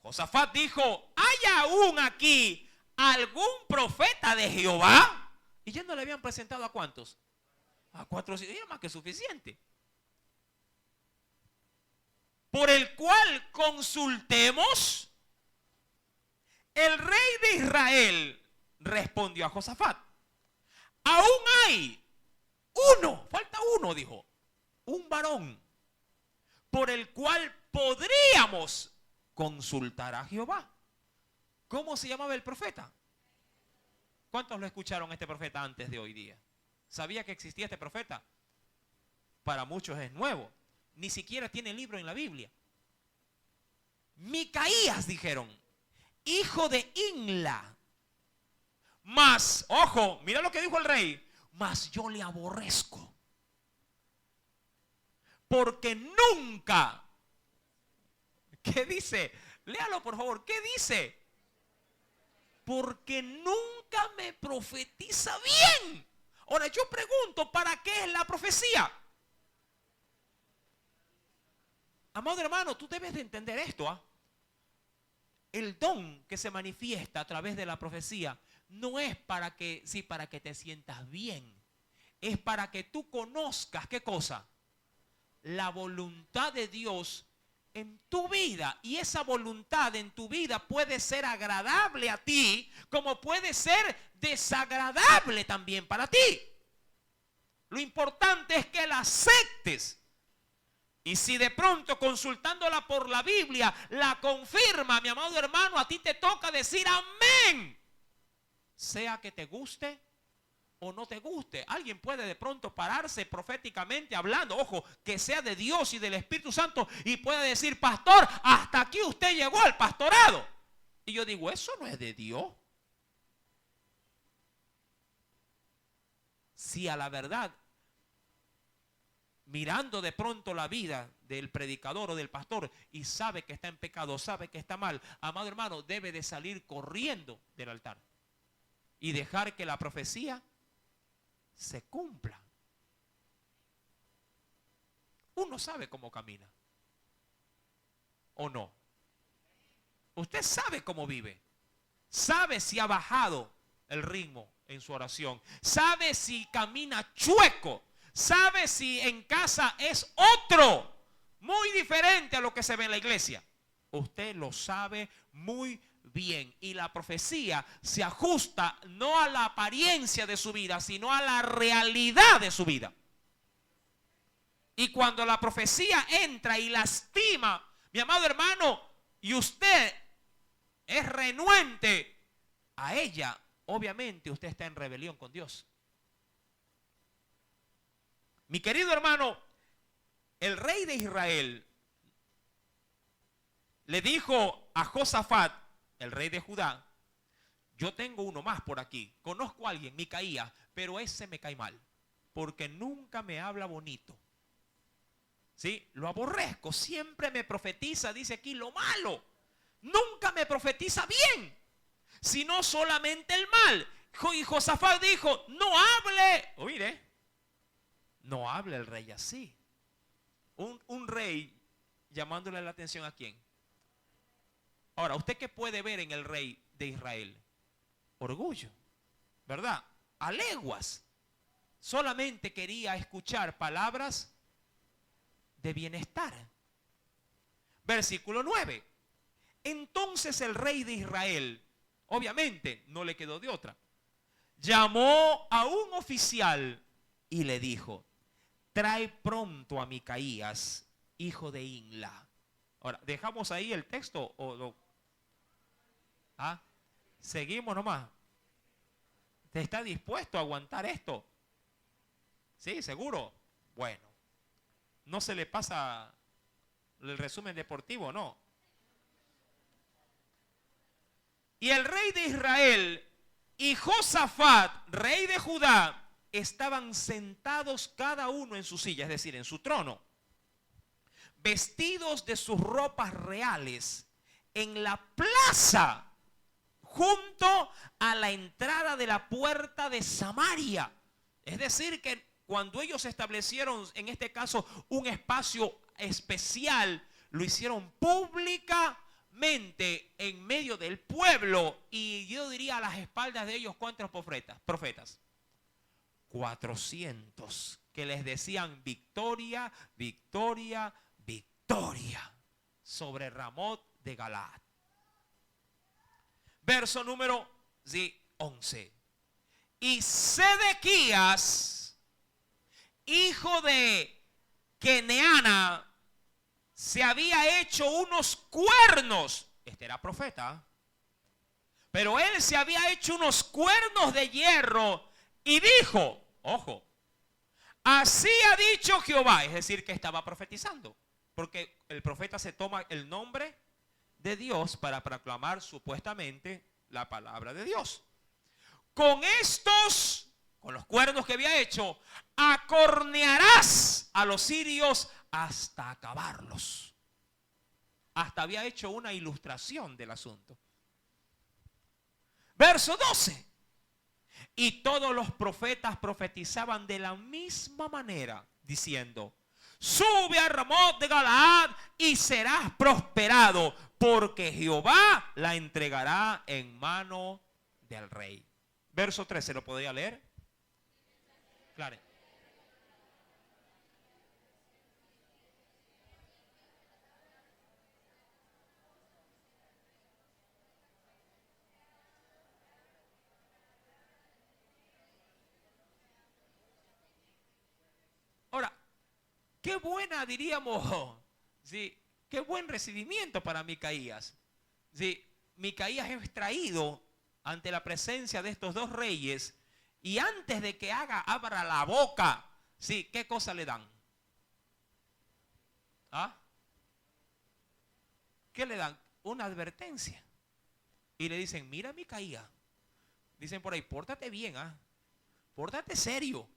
Josafat dijo, ¿hay aún aquí algún profeta de Jehová? Y ya no le habían presentado ¿a cuántos? A 400, era más que suficiente. Por el cual consultemos. El rey de Israel respondió a Josafat, aún hay uno, falta uno, dijo, un varón por el cual podríamos consultar a Jehová. ¿Cómo se llamaba el profeta? ¿Cuántos lo escucharon este profeta antes de hoy día? ¿Sabía que existía este profeta? Para muchos es nuevo. Ni siquiera tiene libro en la Biblia. Micaías, dijeron, hijo de Inla. Mas, ojo, mira lo que dijo el rey, mas yo le aborrezco. Porque nunca, ¿qué dice? Léalo por favor, ¿qué dice? Porque nunca me profetiza bien. Ahora yo pregunto, ¿para qué es la profecía? Amado hermano, tú debes de entender esto, ¿ah? El don que se manifiesta a través de la profecía no es para que, sí, para que te sientas bien. Es para que tú conozcas, ¿qué cosa? La voluntad de Dios en tu vida. Y esa voluntad en tu vida puede ser agradable a ti, como puede ser desagradable también para ti. Lo importante es que la aceptes. Y si de pronto consultándola por la Biblia la confirma, mi amado hermano, a ti te toca decir amén. Sea que te guste o no te guste. Alguien puede de pronto pararse proféticamente hablando, ojo, que sea de Dios y del Espíritu Santo, y puede decir, pastor, hasta aquí usted llegó al pastorado. Y yo digo, eso no es de Dios. Si a la verdad, mirando de pronto la vida del predicador o del pastor y sabe que está en pecado, sabe que está mal, amado hermano, debe de salir corriendo del altar y dejar que la profecía se cumpla. Uno sabe cómo camina, ¿o no? Usted sabe cómo vive, sabe si ha bajado el ritmo en su oración, sabe si camina chueco, sabe si en casa es otro, muy diferente a lo que se ve en la iglesia. Usted lo sabe muy bien. Y la profecía se ajusta no a la apariencia de su vida, sino a la realidad de su vida. Y cuando la profecía entra y lastima, mi amado hermano, y usted es renuente a ella, obviamente usted está en rebelión con Dios. Mi querido hermano, el rey de Israel le dijo a Josafat, el rey de Judá, yo tengo uno más por aquí, conozco a alguien, Micaías, pero ese me cae mal, porque nunca me habla bonito. ¿Sí? Lo aborrezco, siempre me profetiza, dice aquí, lo malo. Nunca me profetiza bien, sino solamente el mal. Y Josafat dijo, no hable. Oye, no hable el rey así. Un rey llamándole la atención ¿a quién? Ahora, ¿usted qué puede ver en el rey de Israel? Orgullo, ¿verdad? A leguas. Solamente quería escuchar palabras de bienestar. Versículo 9. Entonces el rey de Israel, obviamente no le quedó de otra, llamó a un oficial y le dijo, trae pronto a Micaías, hijo de Inla. Ahora, ¿dejamos ahí el texto o seguimos nomás? ¿Te está dispuesto a aguantar esto? ¿Sí? ¿Seguro? Bueno, no se le pasa el resumen deportivo, no. Y el rey de Israel y Josafat, rey de Judá, estaban sentados cada uno en su silla, es decir, en su trono, vestidos de sus ropas reales, en la plaza, junto a la entrada de la puerta de Samaria. Es decir, que cuando ellos establecieron, en este caso, un espacio especial, lo hicieron públicamente en medio del pueblo, y yo diría a las espaldas de ellos, ¿cuántos profetas? 400, que les decían victoria, victoria, victoria sobre Ramot de Galaad. Verso número 11. Y Sedequías, hijo de Keneana, se había hecho unos cuernos. Este era profeta, pero él se había hecho unos cuernos de hierro y dijo, ojo, así ha dicho Jehová, es decir, que estaba profetizando, porque el profeta se toma el nombre de Dios para proclamar supuestamente la palabra de Dios. Con los cuernos que había hecho, acornearás a los sirios hasta acabarlos. Hasta había hecho una ilustración del asunto. Verso 12. Y todos los profetas profetizaban de la misma manera, diciendo, sube a Ramot de Galaad y serás prosperado, porque Jehová la entregará en mano del rey. Verso 13, ¿lo podría leer? Claro. Ahora, qué buena, diríamos, sí, qué buen recibimiento para Micaías. Sí, Micaías es traído ante la presencia de estos dos reyes y antes de que abra la boca, sí, ¿qué cosa le dan? ¿Ah? ¿Qué le dan? Una advertencia. Y le dicen, mira Micaías, dicen por ahí, pórtate bien, pórtate serio.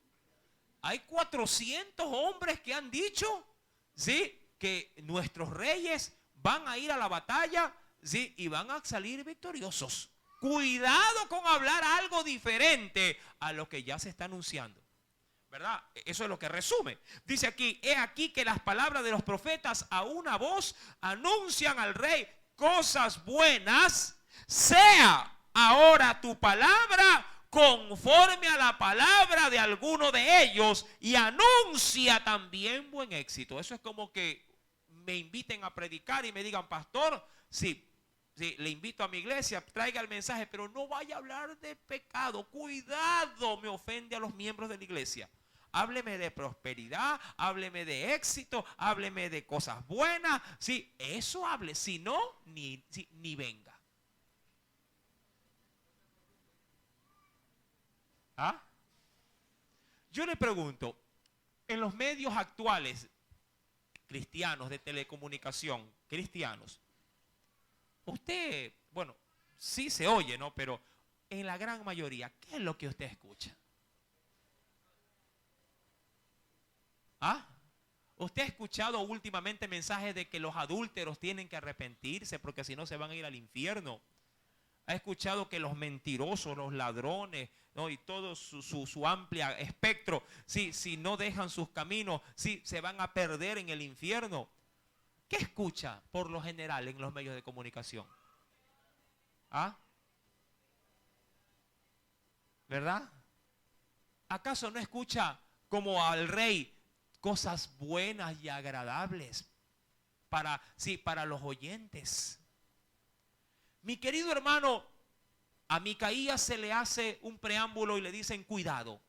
Hay 400 hombres que han dicho, ¿sí?, que nuestros reyes van a ir a la batalla, ¿sí?, y van a salir victoriosos. Cuidado con hablar algo diferente a lo que ya se está anunciando, ¿verdad? Eso es lo que resume. Dice aquí, he aquí que las palabras de los profetas a una voz anuncian al rey cosas buenas. Sea ahora tu palabra conforme a la palabra de alguno de ellos y anuncia también buen éxito. Eso es como que me inviten a predicar y me digan, pastor, sí, le invito a mi iglesia, traiga el mensaje, pero no vaya a hablar de pecado. Cuidado, me ofende a los miembros de la iglesia. Hábleme de prosperidad, hábleme de éxito, hábleme de cosas buenas. Sí, eso hable, si no, ni venga. ¿Ah? Yo le pregunto, en los medios actuales cristianos de telecomunicación, cristianos, usted, bueno, sí se oye, ¿no? Pero en la gran mayoría, ¿qué es lo que usted escucha? ¿Ah? ¿Usted ha escuchado últimamente mensajes de que los adúlteros tienen que arrepentirse porque si no se van a ir al infierno? ¿Ha escuchado que los mentirosos, los ladrones, ¿no?, y todo su amplia espectro, sí, si no dejan sus caminos, sí, se van a perder en el infierno? ¿Qué escucha por lo general en los medios de comunicación? ¿Ah? ¿Verdad? ¿Acaso no escucha como al rey cosas buenas y agradables para los oyentes? Mi querido hermano, a Micaías se le hace un preámbulo y le dicen cuidado.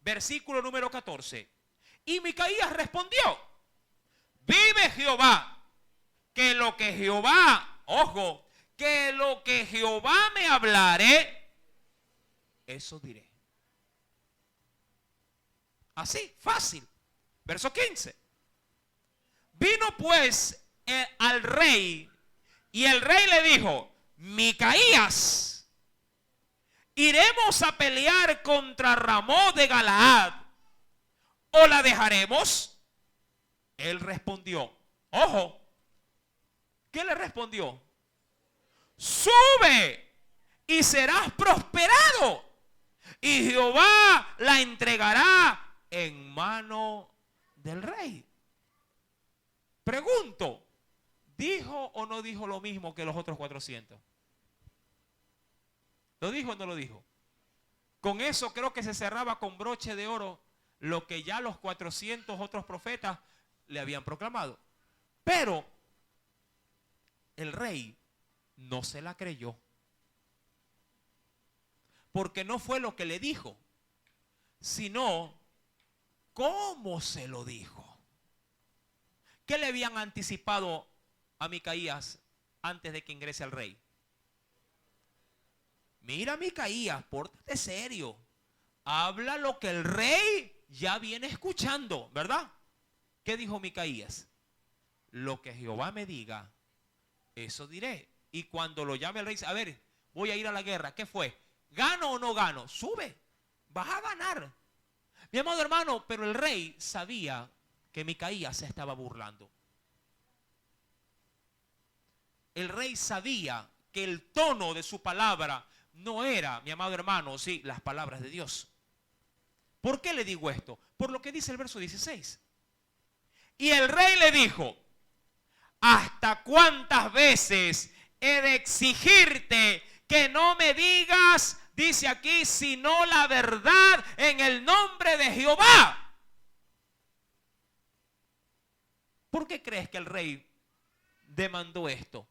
Versículo número 14. Y Micaías respondió, vive Jehová, que lo que Jehová, ojo, que lo que Jehová me hablare, eso diré. Así, fácil. Verso 15. Vino pues al rey y el rey le dijo, Micaías, ¿iremos a pelear contra Ramón de Galaad o la dejaremos? Él respondió, ojo, ¿qué le respondió? Sube y serás prosperado y Jehová la entregará en mano del rey. Pregunto, ¿dijo o no dijo lo mismo que los otros 400? ¿Lo dijo o no lo dijo? Con eso creo que se cerraba con broche de oro lo que ya los 400 otros profetas le habían proclamado. Pero el rey no se la creyó. Porque no fue lo que le dijo, sino cómo se lo dijo. ¿Qué le habían anticipado a Micaías antes de que ingrese al rey? Mira Micaías, pórtate serio. Habla lo que el rey ya viene escuchando, ¿verdad? ¿Qué dijo Micaías? Lo que Jehová me diga, eso diré. Y cuando lo llame el rey, a ver, voy a ir a la guerra. ¿Qué fue? ¿Gano o no gano? Sube, vas a ganar. Mi amado hermano, pero el rey sabía que Micaías se estaba burlando. El rey sabía que el tono de su palabra no era, mi amado hermano, sí, las palabras de Dios. ¿Por qué le digo esto? Por lo que dice el verso 16. Y el rey le dijo, ¿hasta cuántas veces he de exigirte que no me digas Dice aquí, sino la verdad en el nombre de Jehová. ¿Por qué crees que el rey demandó esto?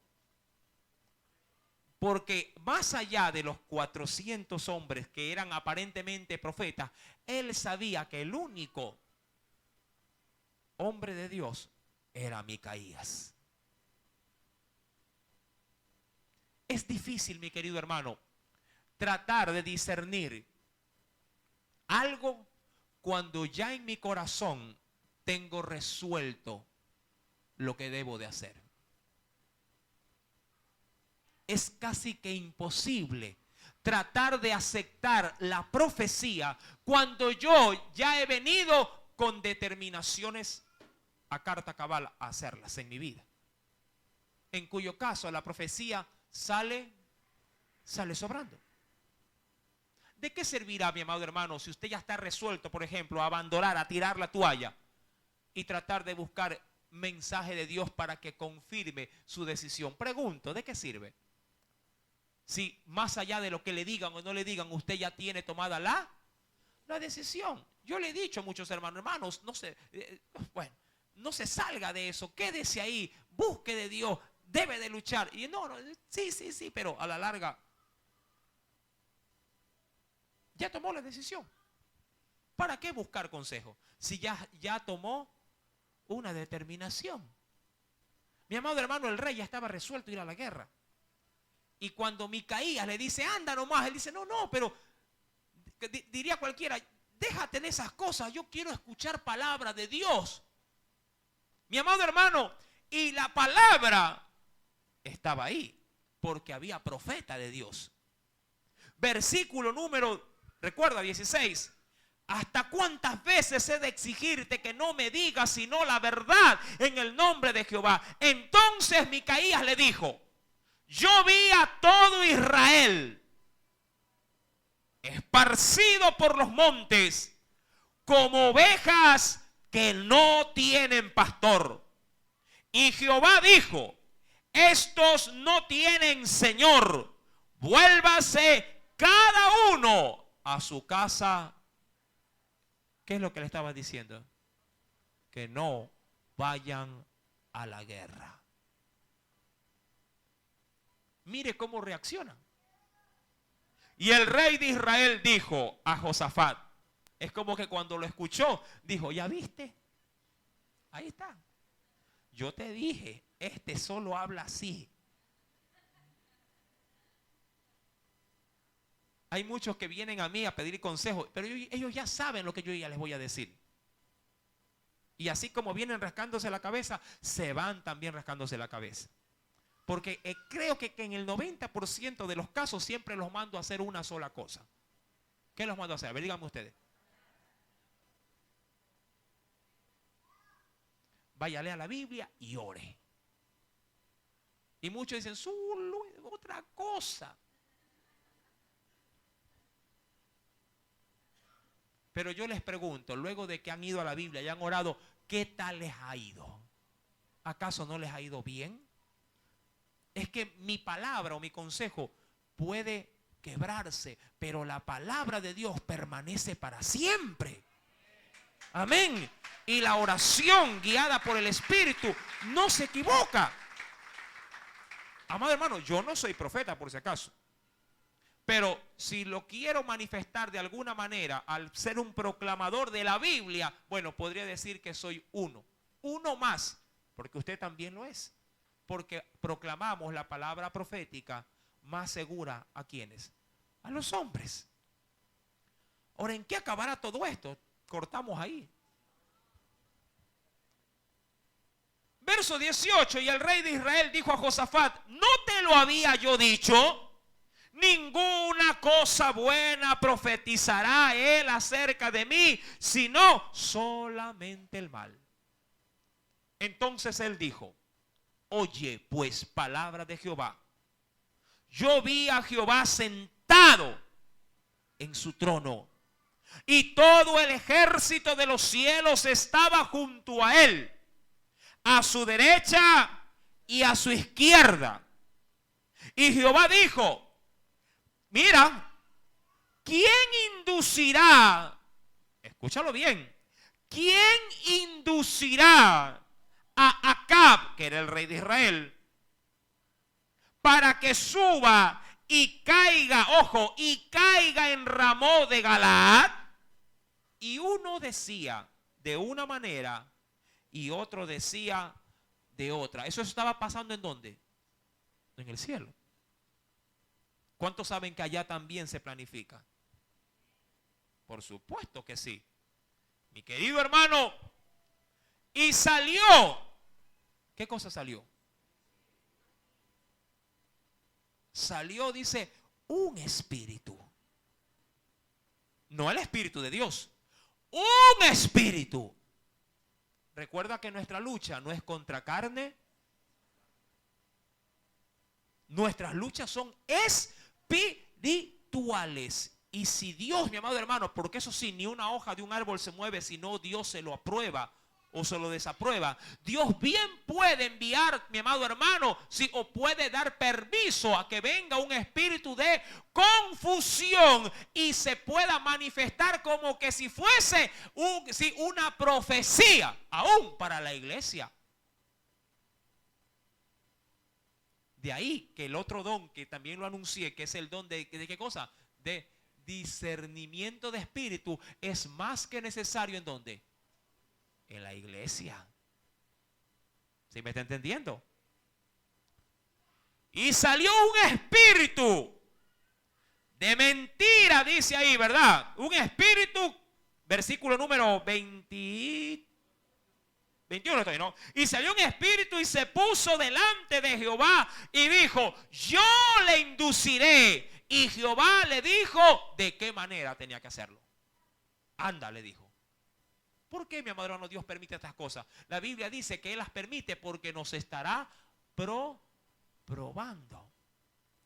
Porque más allá de los 400 hombres que eran aparentemente profetas, él sabía que el único hombre de Dios era Micaías. Es difícil, mi querido hermano, tratar de discernir algo cuando ya en mi corazón tengo resuelto lo que debo de hacer. Es casi que imposible tratar de aceptar la profecía cuando yo ya he venido con determinaciones a carta cabal a hacerlas en mi vida. En cuyo caso la profecía sale sobrando. ¿De qué servirá, mi amado hermano, si usted ya está resuelto, por ejemplo, a abandonar, a tirar la toalla y tratar de buscar mensaje de Dios para que confirme su decisión? Pregunto, ¿de qué sirve? Si más allá de lo que le digan o no le digan, usted ya tiene tomada la decisión. Yo le he dicho a muchos hermanos, no se salga de eso, quédese ahí, busque de Dios, debe de luchar. Y no, sí, pero a la larga ya tomó la decisión. ¿Para qué buscar consejo? Si ya tomó una determinación. Mi amado hermano, el rey ya estaba resuelto a ir a la guerra. Y cuando Micaías le dice, anda nomás, él dice, no, pero diría cualquiera, déjate de esas cosas, yo quiero escuchar palabra de Dios. Mi amado hermano, y la palabra estaba ahí, porque había profeta de Dios. Versículo número, recuerda, 16. ¿Hasta cuántas veces he de exigirte que no me digas sino la verdad en el nombre de Jehová? Entonces Micaías le dijo, yo vi a todo Israel esparcido por los montes como ovejas que no tienen pastor. Y Jehová dijo, estos no tienen señor, vuélvase cada uno a su casa. ¿Qué es lo que le estaba diciendo? Que no vayan a la guerra. Mire cómo reacciona. Y el rey de Israel dijo a Josafat, es como que cuando lo escuchó, dijo, ¿ya viste? Ahí está. Yo te dije, este solo habla así. Hay muchos que vienen a mí a pedir consejos, pero ellos ya saben lo que yo ya les voy a decir. Y así como vienen rascándose la cabeza, se van también rascándose la cabeza. Porque creo que en el 90% de los casos siempre los mando a hacer una sola cosa. ¿Qué los mando a hacer? A ver, díganme ustedes. Vaya, lea la Biblia y ore. Y muchos dicen, solo otra cosa. Pero yo les pregunto, luego de que han ido a la Biblia y han orado, ¿qué tal les ha ido? ¿Acaso no les ha ido bien? Es que mi palabra o mi consejo puede quebrarse, pero la palabra de Dios permanece para siempre. Amén. Y la oración guiada por el Espíritu no se equivoca. Amado hermano, yo no soy profeta por si acaso. Pero si lo quiero manifestar de alguna manera al ser un proclamador de la Biblia, bueno, podría decir que soy uno más, porque usted también lo es. Porque proclamamos la palabra profética más segura ¿a quiénes? A los hombres. Ahora, ¿en qué acabará todo esto? Cortamos ahí. Verso 18, y el rey de Israel dijo a Josafat, ¿no te lo había yo dicho? Ninguna cosa buena profetizará él acerca de mí, sino solamente el mal. Entonces él dijo, oye pues palabra de Jehová. Yo vi a Jehová sentado en su trono, y todo el ejército de los cielos estaba junto a él, a su derecha y a su izquierda. Y Jehová dijo, mira, ¿quién inducirá? Escúchalo bien. ¿Quién inducirá a Acab, que era el rey de Israel, para que suba y caiga, ojo, y caiga en Ramón de Galaad? Y uno decía de una manera y otro decía de otra. ¿Eso estaba pasando en dónde? En el cielo. ¿Cuántos saben que allá también se planifica? Por supuesto que sí. Mi querido hermano, y salió. ¿Qué cosa salió? Salió, dice, un espíritu. No el espíritu de Dios. Un espíritu. Recuerda que nuestra lucha no es contra carne. Nuestras luchas son espirituales. Y si Dios, mi amado hermano, porque eso sí, ni una hoja de un árbol se mueve si no Dios se lo aprueba o se lo desaprueba. Dios bien puede enviar, mi amado hermano, sí, o puede dar permiso a que venga un espíritu de confusión y se pueda manifestar como que si fuese una profecía, aún para la iglesia. De ahí que el otro don que también lo anuncié, que es el don de ¿qué cosa? De discernimiento de espíritu, es más que necesario. ¿En dónde? En la iglesia. ¿Sí me está entendiendo? Y salió un espíritu de mentira, dice ahí, ¿verdad? Un espíritu, versículo número 21 estoy, ¿no? Y salió un espíritu y se puso delante de Jehová y dijo, yo le induciré. Y Jehová le dijo de qué manera tenía que hacerlo. Anda, le dijo. ¿Por qué, mi amado hermano, Dios permite estas cosas? La Biblia dice que Él las permite porque nos estará probando.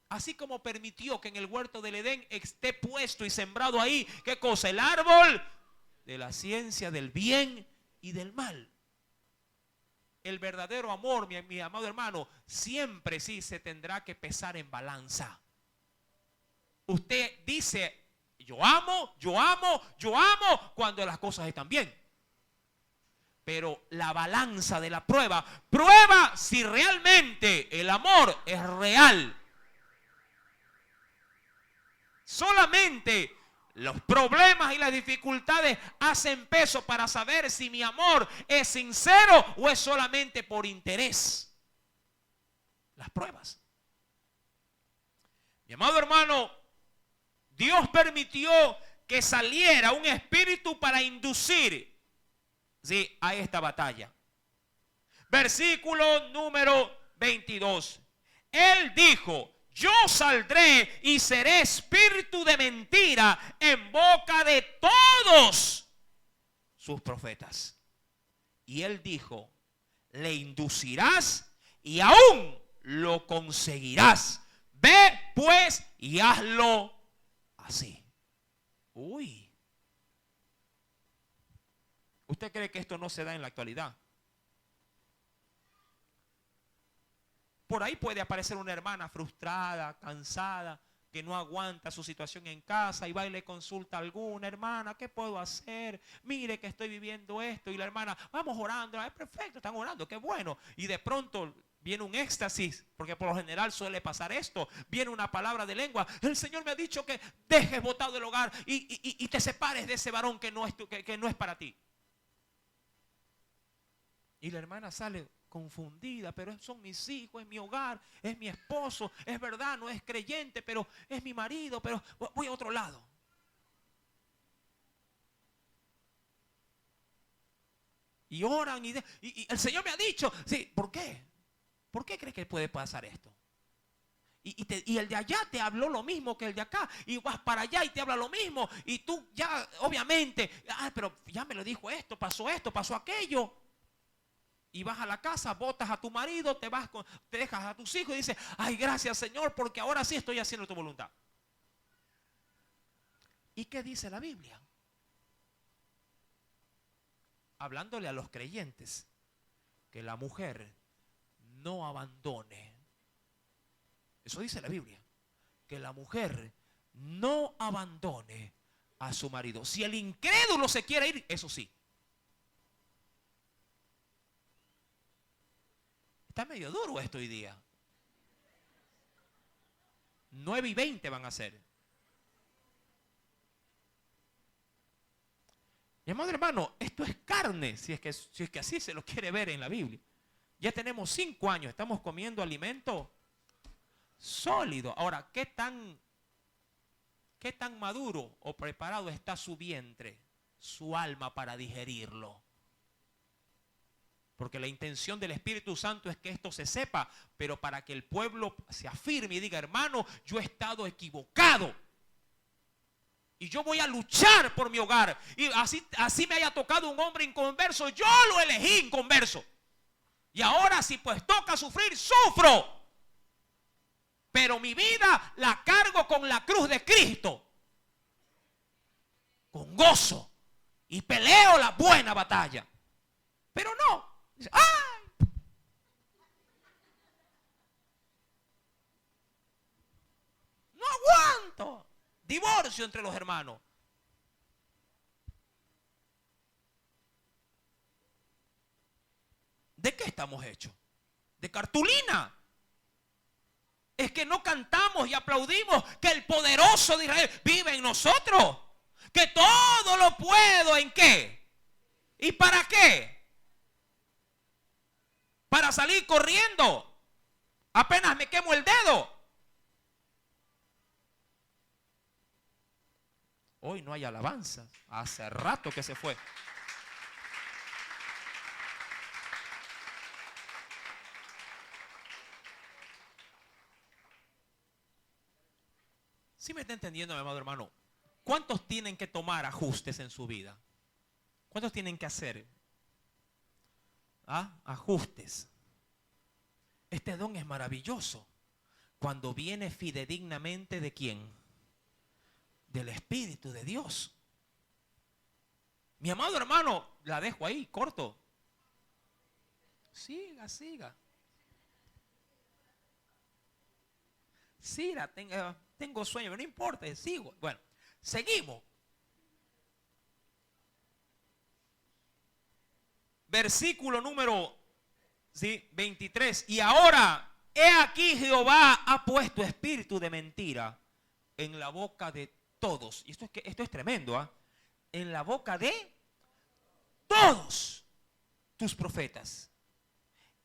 Así como permitió que en el huerto del Edén esté puesto y sembrado ahí, ¿qué cosa? El árbol de la ciencia del bien y del mal. El verdadero amor, mi amado hermano, siempre sí se tendrá que pesar en balanza. Usted dice, yo amo, cuando las cosas están bien. Pero la balanza de la prueba, prueba si realmente el amor es real. Solamente los problemas y las dificultades hacen peso para saber si mi amor es sincero o es solamente por interés. Las pruebas. Mi amado hermano, Dios permitió que saliera un espíritu para inducir, ¿sí?, a esta batalla. Versículo número 22. Él dijo, yo saldré y seré espíritu de mentira en boca de todos sus profetas. Y él dijo, le inducirás y aún lo conseguirás. Ve pues y hazlo así. Uy. ¿Usted cree que esto no se da en la actualidad? Por ahí puede aparecer una hermana frustrada, cansada, que no aguanta su situación en casa y va y le consulta a alguna hermana, ¿qué puedo hacer? Mire que estoy viviendo esto. Y la hermana, vamos orando. Ay, perfecto, están orando, qué bueno. Y de pronto viene un éxtasis, porque por lo general suele pasar esto. Viene una palabra de lengua. El Señor me ha dicho que dejes botado el hogar y te separes de ese varón que no es para ti. Y la hermana sale confundida, pero son mis hijos, es mi hogar, es mi esposo, es verdad, no es creyente, pero es mi marido, pero voy a otro lado. Y oran y el Señor me ha dicho, sí, ¿por qué? ¿Por qué crees que puede pasar esto? Y el de allá te habló lo mismo que el de acá, y vas para allá y te habla lo mismo, y tú ya, obviamente, pero ya me lo dijo esto, pasó aquello. Y vas a la casa, botas a tu marido, te dejas a tus hijos y dices, ay, gracias Señor, porque ahora sí estoy haciendo tu voluntad. ¿Y qué dice la Biblia? Hablándole a los creyentes, que la mujer no abandone. Eso dice la Biblia, que la mujer no abandone a su marido. Si el incrédulo se quiere ir, eso sí. Está medio duro esto hoy día. 9:20 van a ser. Mi amado hermano, esto es carne, si es que así se lo quiere ver en la Biblia. Ya tenemos 5 años, estamos comiendo alimento sólido. Ahora, ¿qué tan maduro o preparado está su vientre, su alma para digerirlo? Porque la intención del Espíritu Santo es que esto se sepa, pero para que el pueblo se afirme y diga, hermano, yo he estado equivocado. Y yo voy a luchar por mi hogar. Y así me haya tocado un hombre inconverso, yo lo elegí inconverso. Y ahora si pues toca sufrir, sufro. Pero mi vida la cargo con la cruz de Cristo. Con gozo. Y peleo la buena batalla. Pero no. ¡Ay! No aguanto. Divorcio entre los hermanos. ¿De qué estamos hechos? De cartulina. Es que no cantamos y aplaudimos que el poderoso de Israel vive en nosotros. Que todo lo puedo, ¿en qué? ¿Y para qué? Para salir corriendo. Apenas me quemo el dedo. Hoy no hay alabanza. Hace rato que se fue. ¿Sí me está entendiendo, mi amado hermano? ¿Cuántos tienen que tomar ajustes en su vida? ¿Cuántos tienen que hacer? Ajustes. Este don es maravilloso. Cuando viene fidedignamente ¿de quién? Del Espíritu de Dios. Mi amado hermano, la dejo ahí, corto. Siga. Siga, tengo sueño, pero no importa, sigo. Bueno, seguimos. Versículo número 23. Y ahora, he aquí Jehová ha puesto espíritu de mentira en la boca de todos. Y esto es tremendo, en la boca de todos tus profetas.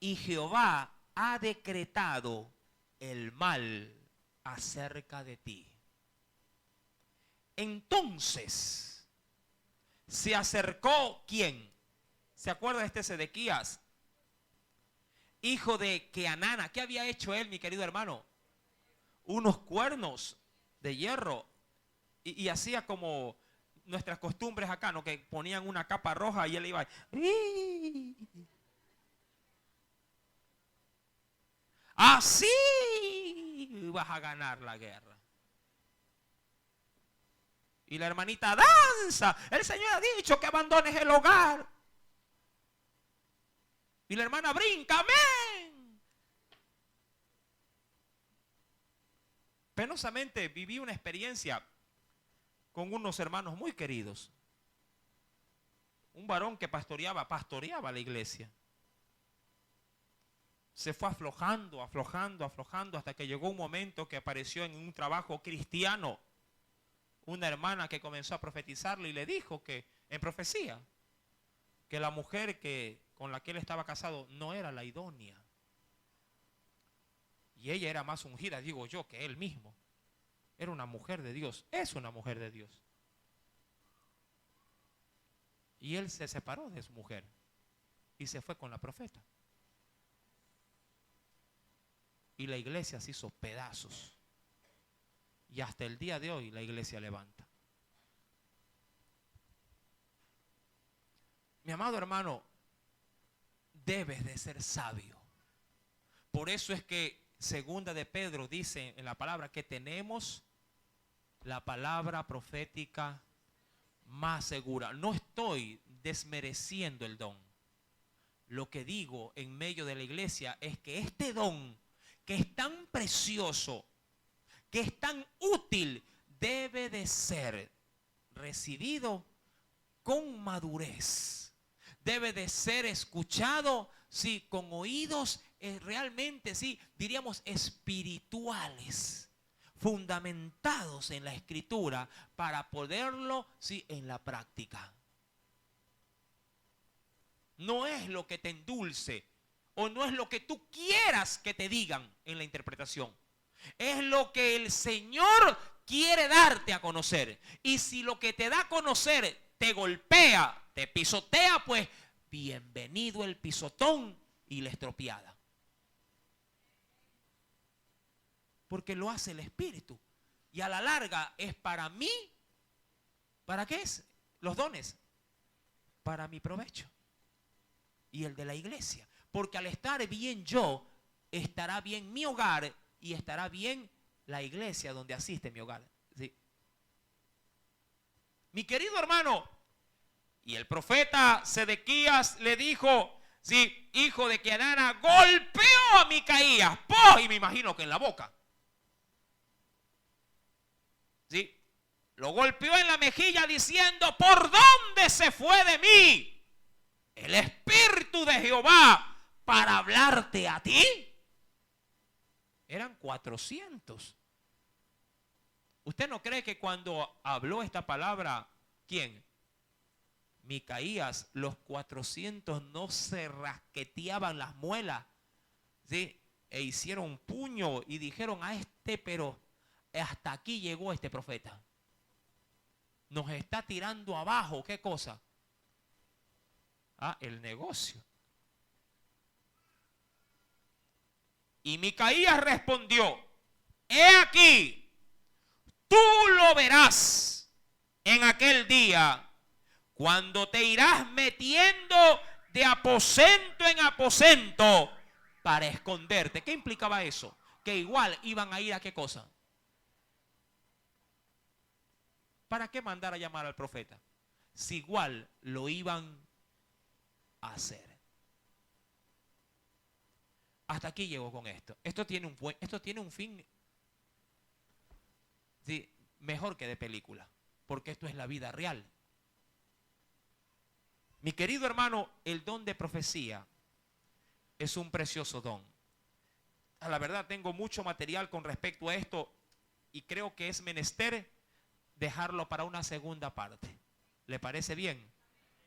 Y Jehová ha decretado el mal acerca de ti. Entonces se acercó ¿quién? ¿Se acuerda de este Sedequías? Hijo de Keanana. ¿Qué había hecho él, mi querido hermano? Unos cuernos de hierro. Y hacía como nuestras costumbres acá, ¿no? Que ponían una capa roja y él iba. Así vas a ganar la guerra. Y la hermanita danza. El Señor ha dicho que abandones el hogar. Y la hermana brinca, amén. Penosamente viví una experiencia con unos hermanos muy queridos. Un varón que pastoreaba la iglesia. Se fue aflojando hasta que llegó un momento que apareció en un trabajo cristiano una hermana que comenzó a profetizarle y le dijo que en profecía que la mujer con la que él estaba casado no era la idónea. Y ella era más ungida, digo yo, que él mismo. Era una mujer de Dios, es una mujer de Dios. Y él se separó de su mujer y se fue con la profeta. Y la iglesia se hizo pedazos. Y hasta el día de hoy la iglesia levanta. Mi amado hermano, debes de ser sabio. Por eso es que segunda de Pedro dice en la palabra que tenemos la palabra profética más segura. No estoy desmereciendo el don. Lo que digo en medio de la iglesia es que este don, que es tan precioso, que es tan útil, debe de ser recibido con madurez. Debe de ser escuchado, sí, con oídos realmente, sí, diríamos espirituales, fundamentados en la Escritura para poderlo, sí, en la práctica. No es lo que te endulce o no es lo que tú quieras que te digan en la interpretación. Es lo que el Señor quiere darte a conocer. Y si lo que te da a conocer te golpea, te pisotea, pues bienvenido el pisotón y la estropeada. Porque lo hace el Espíritu. Y a la larga es para mí. ¿Para qué es? Los dones. Para mi provecho. Y el de la iglesia. Porque al estar bien yo, estará bien mi hogar y estará bien la iglesia donde asiste mi hogar. ¿Sí? Mi querido hermano, y el profeta Sedequías le dijo, sí, hijo de Kenaana, golpeó a Micaías, ¡poh! Y me imagino que en la boca. ¿Sí? Lo golpeó en la mejilla diciendo, ¿por dónde se fue de mí el Espíritu de Jehová para hablarte a ti? Eran 400. ¿Usted no cree que cuando habló esta palabra, ¿quién? Micaías, los 400 no se rasqueteaban las muelas, ¿sí? E hicieron un puño y dijeron a pero hasta aquí llegó este profeta. Nos está tirando abajo, ¿qué cosa? El negocio. Y Micaías respondió, he aquí, tú lo verás en aquel día, cuando te irás metiendo de aposento en aposento para esconderte. ¿Qué implicaba eso? Que igual iban a ir a qué cosa. ¿Para qué mandar a llamar al profeta? Si igual lo iban a hacer. Hasta aquí llego con esto. Esto tiene un fin, sí, mejor que de película, porque esto es la vida real. Mi querido hermano, el don de profecía es un precioso don. A la verdad tengo mucho material con respecto a esto y creo que es menester dejarlo para una segunda parte. ¿Le parece bien?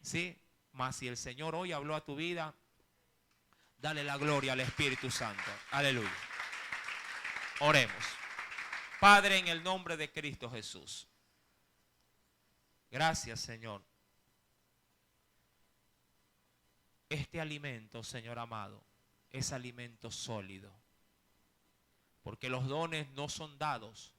¿Sí? Mas si el Señor hoy habló a tu vida, dale la gloria al Espíritu Santo. Aleluya. Oremos. Padre, en el nombre de Cristo Jesús. Gracias, Señor. Este alimento, Señor amado, es alimento sólido. Porque los dones no son dados